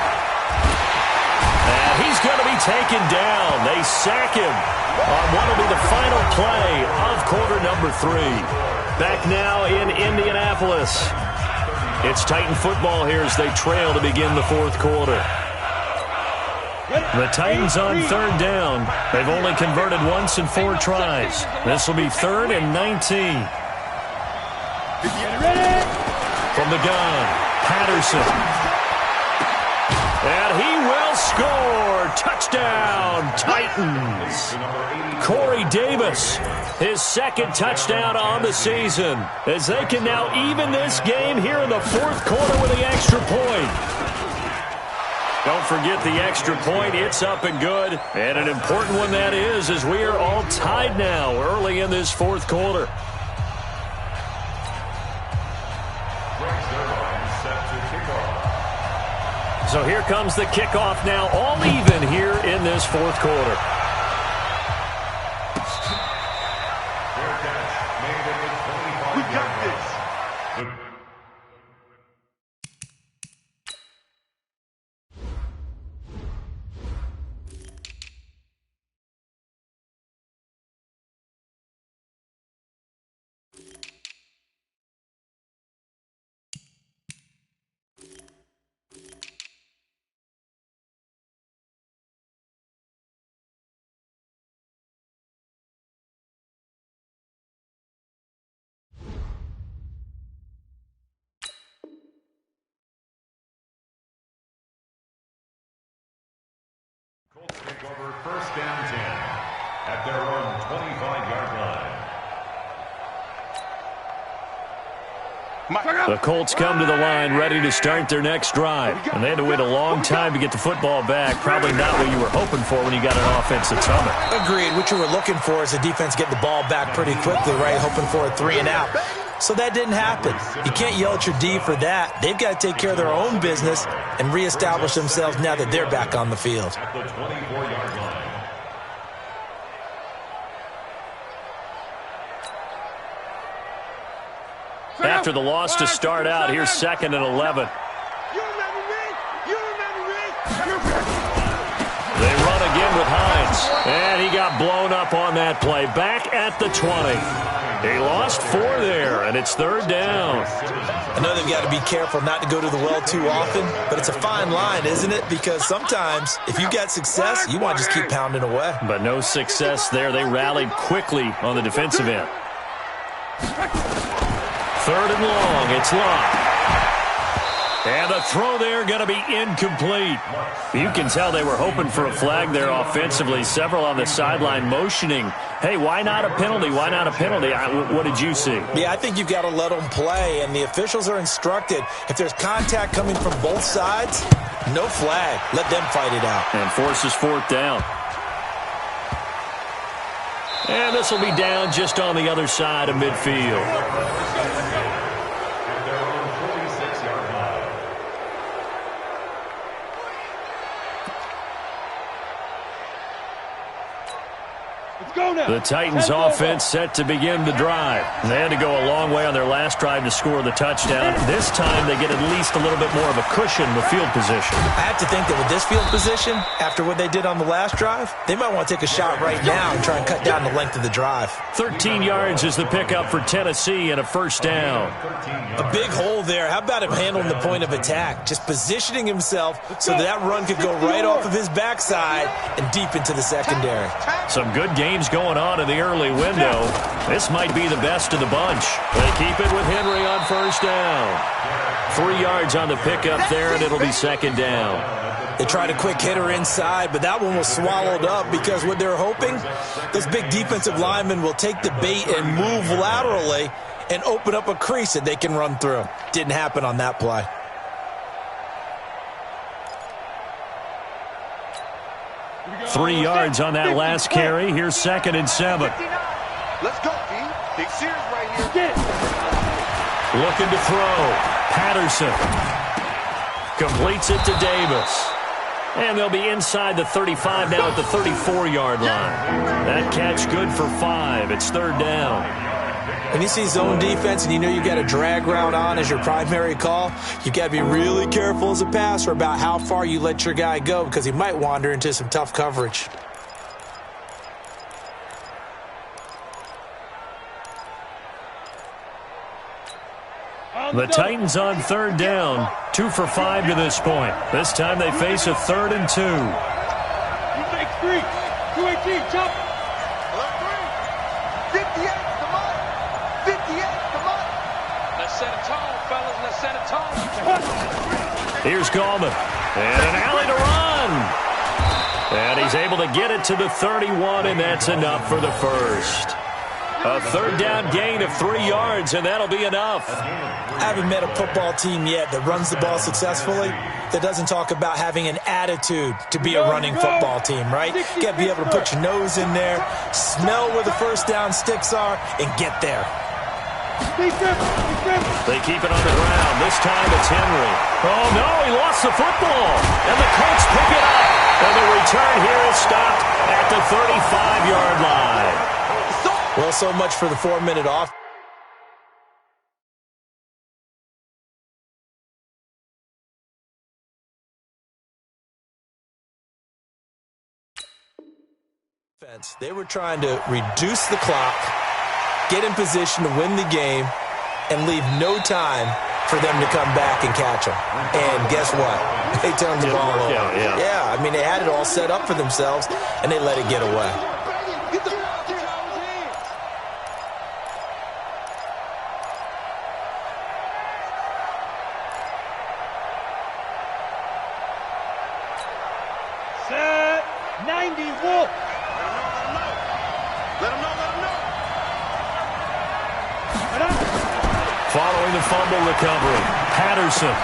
And he's going to be taken down. They sack him on what will be the final play of quarter number 3. Back now in Indianapolis. It's Titan football here as they trail to begin the 4th quarter. The Titans on 3rd down. They've only converted once in 4 tries. This will be 3rd and 19. From the gun, Patterson. And he will score. Touchdown, Titans. Corey Davis, his 2nd touchdown on the season, as they can now even this game here in the 4th quarter with the extra point. Don't forget the extra point. It's up and good. And an important one that is, as we are all tied now early in this 4th quarter. So here comes the kickoff now, all even here in this 4th quarter. We got this. Colts take over 1st and 10 at their own 25-yard line. The Colts come to the line ready to start their next drive. And they had to wait a long time to get the football back. Probably not what you were hoping for when you got an offense that's humming. Agreed. What you were looking for is the defense getting the ball back pretty quickly, right? Hoping for a 3 and out. So that didn't happen. You can't yell at your D for that. They've got to take care of their own business and reestablish themselves now that they're back on the field. At the 24-yard line. After the loss to start out, here's 2nd and 11. You remember me? You remember me? They run again with Hines. And he got blown up on that play. Back at the 20. He lost 4 there, and it's 3rd down. I know they've got to be careful not to go to the well too often, but it's a fine line, isn't it? Because sometimes if you got success, you want to just keep pounding away. But no success there. They rallied quickly on the defensive end. 3rd and long. It's Locke. And the throw there going to be incomplete. You can tell they were hoping for a flag there offensively. Several on the sideline motioning, hey, why not a penalty? Why not a penalty? What did you see? Yeah, I think you've got to let them play, and the officials are instructed, if there's contact coming from both sides, no flag. Let them fight it out. And forces 4th down. And this will be down just on the other side of midfield. The Titans offense set to begin the drive. They had to go a long way on their last drive to score the touchdown. This time they get at least a little bit more of a cushion with field position. I have to think that with this field position, after what they did on the last drive, they might want to take a shot right now and try and cut down the length of the drive. 13 yards is the pickup for Tennessee and a 1st down. A big hole there. How about him handling the point of attack? Just positioning himself so that run could go right off of his backside and deep into the secondary. Some good games going on in the early window. This might be the best of the bunch. They keep it with Henry on 1st down. 3 yards on the pickup there, and it'll be 2nd down. They tried a quick hitter inside, but that one was swallowed up because what they're hoping, those big defensive linemen will take the bait and move laterally and open up a crease that they can run through. Didn't happen on that play. Three yards on that last carry. Here's 2nd and 7. Let's go, D. Big Sears right here. Looking to throw. Patterson completes it to Davis. And they'll be inside the 35 now at the 34-yard line. That catch good for 5. It's 3rd down. When you see zone defense and you know you got a drag route on as your primary call, you got to be really careful as a passer about how far you let your guy go because he might wander into some tough coverage. The Titans on 3rd down, 2 for 5 to this point. This time they face a 3rd and 2. You make 3. 218, chop. 58, come on. 58, come on. Let's set it tall, fellas. Let's set it tall. Here's Gallman. And an alley to run. And he's able to get it to the 31, and that's enough for the 1st. A 3rd down gain of 3 yards, and that'll be enough. I haven't met a football team yet that runs the ball successfully that doesn't talk about having an attitude to be a running football team, right? You got to be able to put your nose in there, smell where the 1st down sticks are, and get there. They keep it on the ground. This time it's Henry. Oh, no, he lost the football. And the Colts pick it up. And the return here is stopped at the 35-yard line. Well, so much for the 4-minute off. They were trying to reduce the clock, get in position to win the game, and leave no time for them to come back and catch them. And guess what? They turned the ball over. Yeah, I mean, they had it all set up for themselves, and they let it get away. Set 90 Wolf. Let him know. Following the fumble recovery, Patterson.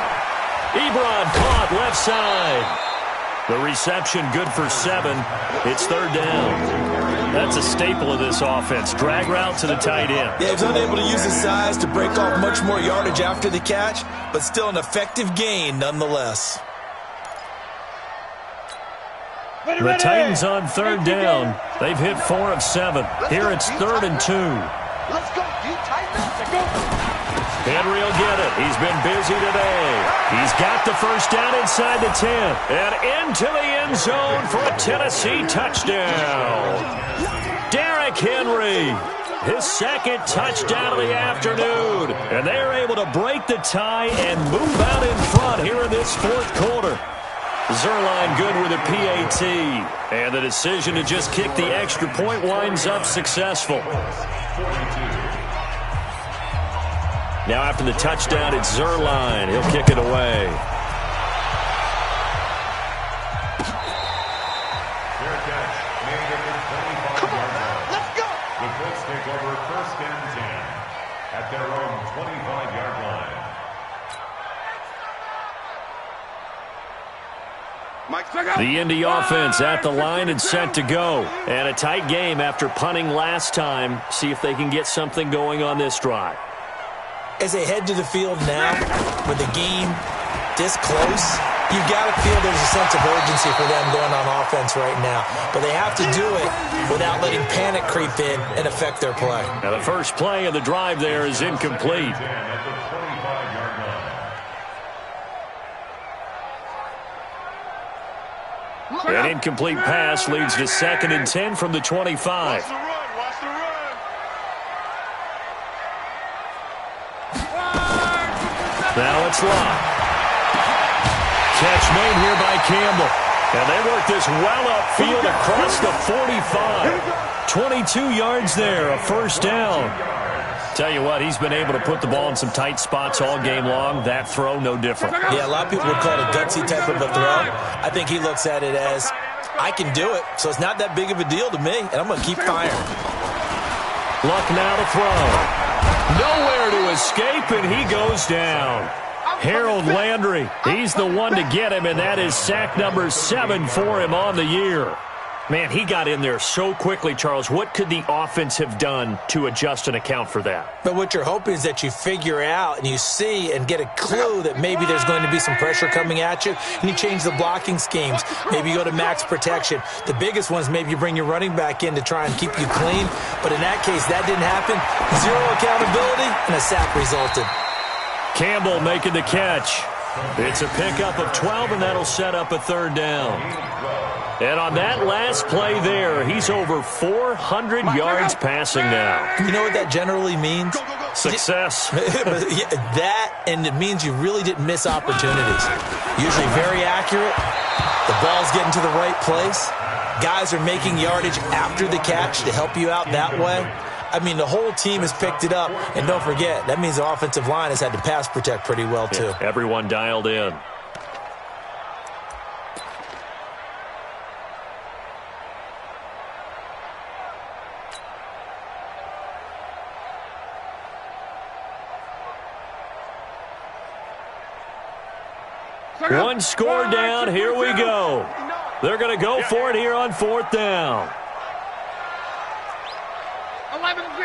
Ebron caught left side. The reception good for 7. It's 3rd down. That's a staple of this offense. Drag route to the tight end. Yeah, he's unable to use his size to break off much more yardage after the catch, but still an effective gain nonetheless. The Titans on 3rd down. They've hit 4 of 7. Here it's 3rd and 2. Let's go, D. Tighten up. Let's go. Henry will get it. He's been busy today. He's got the first down inside the 10. And into the end zone for a Tennessee touchdown. Derrick Henry, his second touchdown of the afternoon. And they're able to break the tie and move out in front here in this fourth quarter. Zuerlein good with a PAT. And the decision to just kick the extra point winds up successful. Now after the touchdown, it's Zuerlein. He'll kick it away. Fair catch. Made at the 25-yard line. Let's go. The Colts take over first and 10 at their own 25-yard line. The Indy offense at the line and set to go. And a tight game after punting last time. See if they can get something going on this drive. As they head to the field now, with the game this close, you got to feel there's a sense of urgency for them going on offense right now. But they have to do it without letting panic creep in and affect their play. Now the first play of the drive there is incomplete. At the 25-yard line. An incomplete pass leads to 2nd and 10 from the 25. Now it's Locke. Catch made here by Campbell. And they work this well upfield across the 45. 22 yards there, a first down. Tell you what, he's been able to put the ball in some tight spots all game long. That throw, no different. Yeah, a lot of people would call it a gutsy type of a throw. I think he looks at it as, I can do it, so it's not that big of a deal to me, and I'm going to keep firing. Luck now to throw. Nowhere to escape, and he goes down. Harold Landry, he's the one to get him, and that is sack number 7 for him on the year. Man, he got in there so quickly, Charles. What could the offense have done to adjust and account for that? But what you're hoping is that you figure out and you see and get a clue that maybe there's going to be some pressure coming at you, and you change the blocking schemes. Maybe you go to max protection. The biggest one is maybe you bring your running back in to try and keep you clean. But in that case, that didn't happen. 0 accountability, and a sack resulted. Campbell making the catch. It's a pickup of 12, and that'll set up a third down. And on that last play there, he's over 400 yards passing now. You know what that generally means? Success. That, and it means you really didn't miss opportunities. Usually very accurate. The ball's getting to the right place. Guys are making yardage after the catch to help you out that way. I mean, the whole team has picked it up. And don't forget, that means the offensive line has had to pass protect pretty well, too. Yeah, everyone dialed in. One score down. Here we go. They're going to go for it here on 4th down. 11-Z.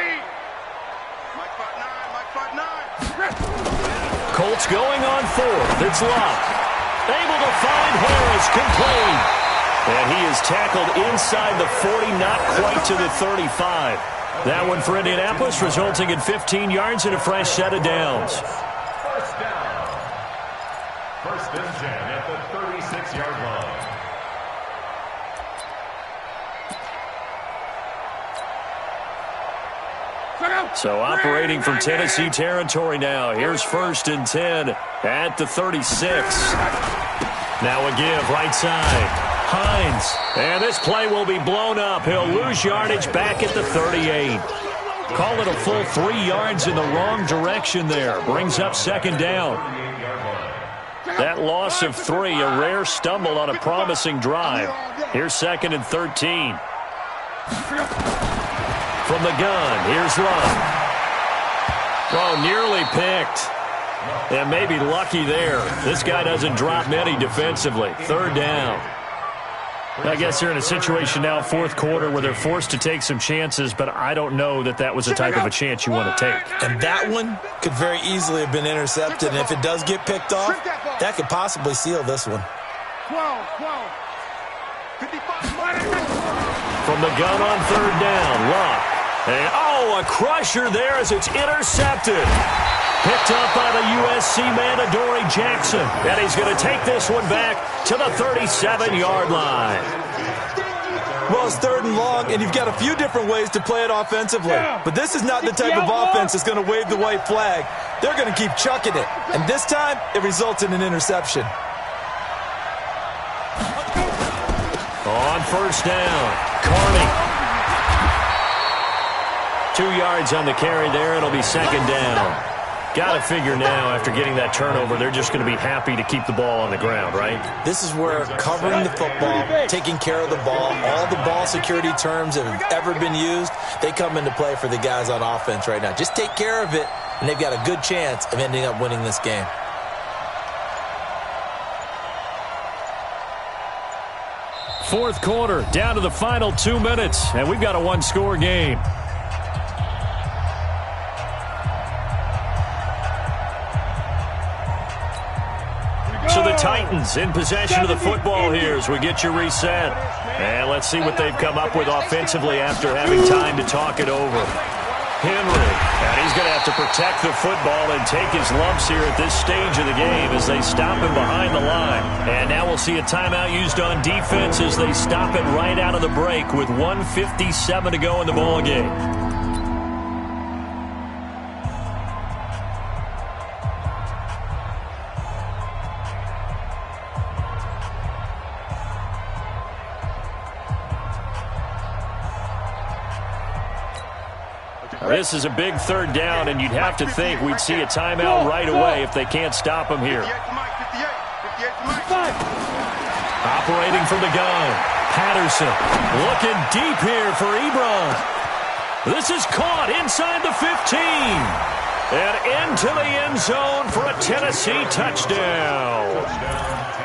Colts going on 4th. It's Locke. Able to find Harris, complete. And he is tackled inside the 40, not quite to the 35. That one for Indianapolis, resulting in 15 yards and a fresh set of downs. First down. First and 10 at the 36-yard line. So operating from Tennessee territory now. Here's 1st and 10 at the 36. Now a give right side. Hines. And this play will be blown up. He'll lose yardage back at the 38. Call it a full 3 yards in the wrong direction there. Brings up 2nd down. That loss of 3, a rare stumble on a promising drive. Here's 2nd and 13. From the gun, here's Love. Oh, nearly picked. And maybe lucky there. This guy doesn't drop many defensively. 3rd down. I guess they're in a situation now, 4th quarter, where they're forced to take some chances, but I don't know that that was the type of a chance you want to take. And that one could very easily have been intercepted. And if it does get picked off, that could possibly seal this one. 12, 55. From the gun on 3rd down, Locke. And, oh, a crusher there as it's intercepted. Picked up by the USC man, Adoree Jackson. And he's going to take this one back to the 37-yard line. Well, it's 3rd and long, and you've got a few different ways to play it offensively. But this is not the type of offense that's going to wave the white flag. They're going to keep chucking it. And this time, it results in an interception. On 1st down, Carney. 2 yards on the carry there. It'll be 2nd down. Got to figure now, after getting that turnover, they're just going to be happy to keep the ball on the ground, right? This is where covering the football, taking care of the ball, all the ball security terms that have ever been used, they come into play for the guys on offense right now. Just take care of it, and they've got a good chance of ending up winning this game. Fourth quarter, down to the final 2 minutes, and we've got a one-score game. So the Titans in possession of the football here as we get you reset. And let's see what they've come up with offensively after having time to talk it over. Henry, and he's going to have to protect the football and take his lumps here at this stage of the game as they stop him behind the line. And now we'll see a timeout used on defense as they stop it right out of the break with 1:57 to go in the ball game. This is a big 3rd down, and you'd have to think we'd see a timeout right away if they can't stop him here. Operating from the gun, Patterson looking deep here for Ebron. This is caught inside the 15. And into the end zone for a Tennessee touchdown.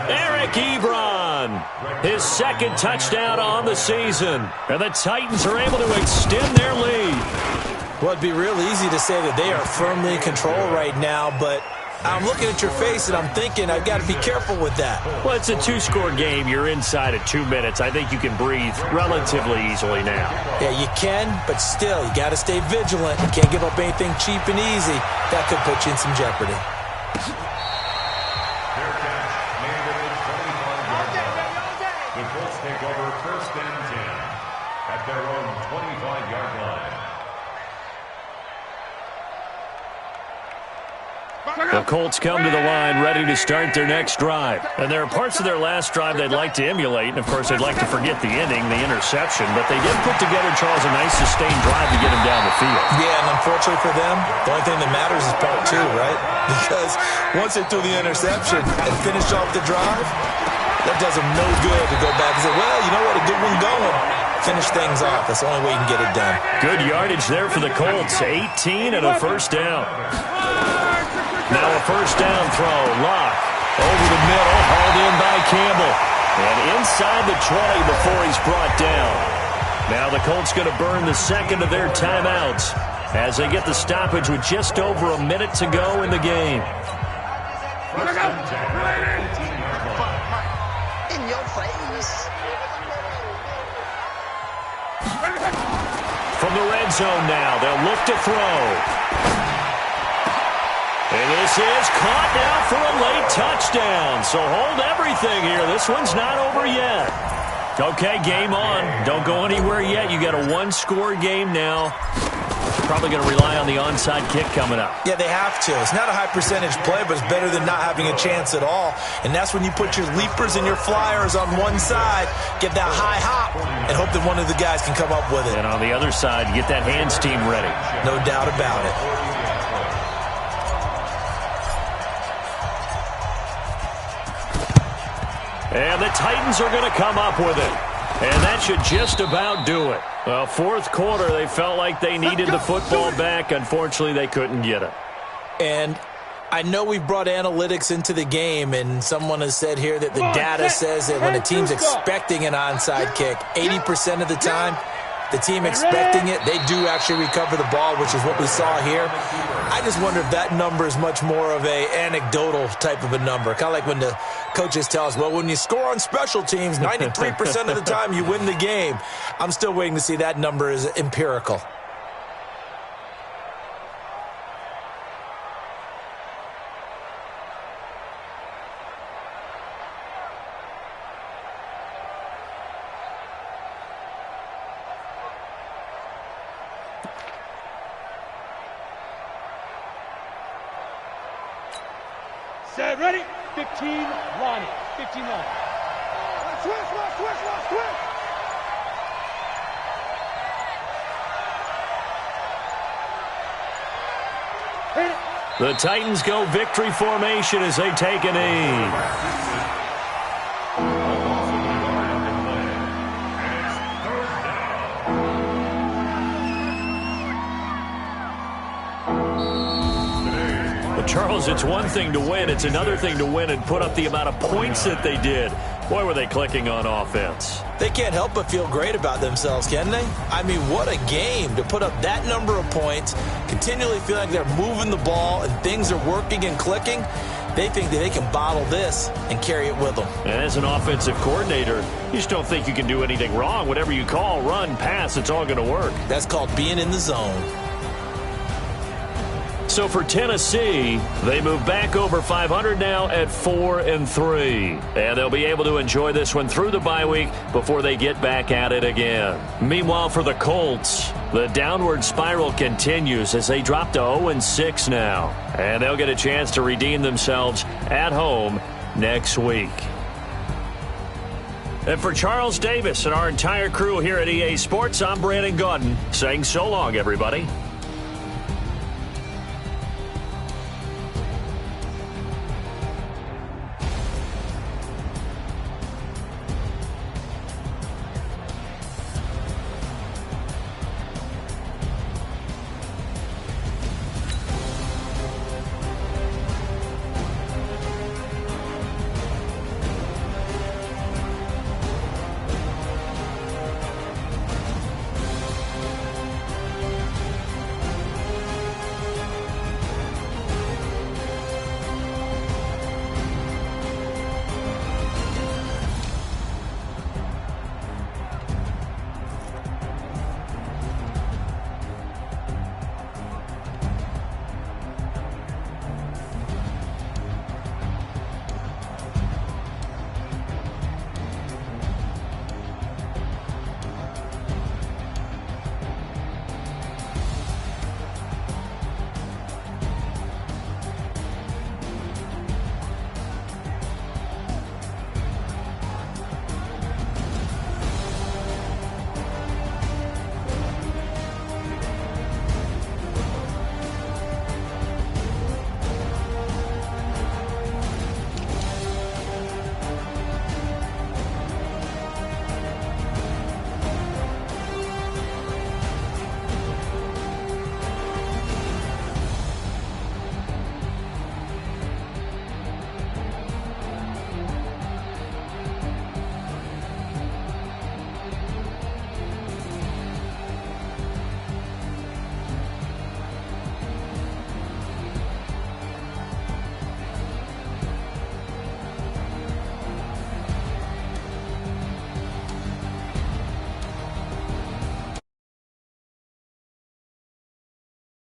Eric Ebron, his 2nd touchdown on the season. And the Titans are able to extend their lead. Well, it'd be real easy to say that they are firmly in control right now, but I'm looking at your face and I'm thinking I've got to be careful with that. Well, it's a 2-score game. You're inside of 2 minutes. I think you can breathe relatively easily now. Yeah, you can, but still, you got to stay vigilant. You can't give up anything cheap and easy. That could put you in some jeopardy. Fair catch made at the 25-yard line. The Colts take over 1st and 10 at their own 25-yard line. The Colts come to the line ready to start their next drive. And there are parts of their last drive they'd like to emulate, and of course they'd like to forget the ending, the interception, but they did put together, Charles, a nice sustained drive to get him down the field. Yeah, and unfortunately for them, the only thing that matters is part 2, right? Because once they threw the interception and finished off the drive, that does them no good to go back and say, well, you know what, a good one going. Finish things off. That's the only way you can get it done. Good yardage there for the Colts. 18 and a 1st down. Now a 1st down throw. Locke over the middle, hauled in by Campbell. And inside the 20 before he's brought down. Now the Colts going to burn the 2nd of their timeouts as they get the stoppage with just over a minute to go in the game. In your face. From the red zone now, they'll look to throw. And this is caught now for a late touchdown. So hold everything here. This one's not over yet. Okay, game on. Don't go anywhere yet. You got a 1-score game now. Probably going to rely on the onside kick coming up. Yeah, they have to. It's not a high percentage play, but it's better than not having a chance at all. And that's when you put your leapers and your flyers on one side, get that high hop, and hope that one of the guys can come up with it. And on the other side, get that hands team ready. No doubt about it. And the Titans are going to come up with it. And that should just about do it. Well, 4th quarter, they felt like they needed the football back. Unfortunately, they couldn't get it. And I know we've brought analytics into the game, and someone has said here that the data says that when a team's expecting an onside kick, 80% of the time, the team expecting it, they do actually recover the ball, which is what we saw here. I just wonder if that number is much more of a anecdotal type of a number. Kind of like when the coaches tell us, well, when you score on special teams, 93% of the time you win the game. I'm still waiting to see that number is empirical. Set, ready? 15, line it. 15 line. Switch. Hit it. The Titans go victory formation as they take a knee. Charles, it's one thing to win. It's another thing to win and put up the amount of points that they did. Boy, were they clicking on offense. They can't help but feel great about themselves, can they? I mean, what a game to put up that number of points, continually feel like they're moving the ball and things are working and clicking. They think that they can bottle this and carry it with them. And as an offensive coordinator, you just don't think you can do anything wrong. Whatever you call, run, pass, it's all going to work. That's called being in the zone. So for Tennessee, they move back over 500 now at 4-3. And they'll be able to enjoy this one through the bye week before they get back at it again. Meanwhile, for the Colts, the downward spiral continues as they drop to 0-6 now. And they'll get a chance to redeem themselves at home next week. And for Charles Davis and our entire crew here at EA Sports, I'm Brandon Gaudin saying so long, everybody.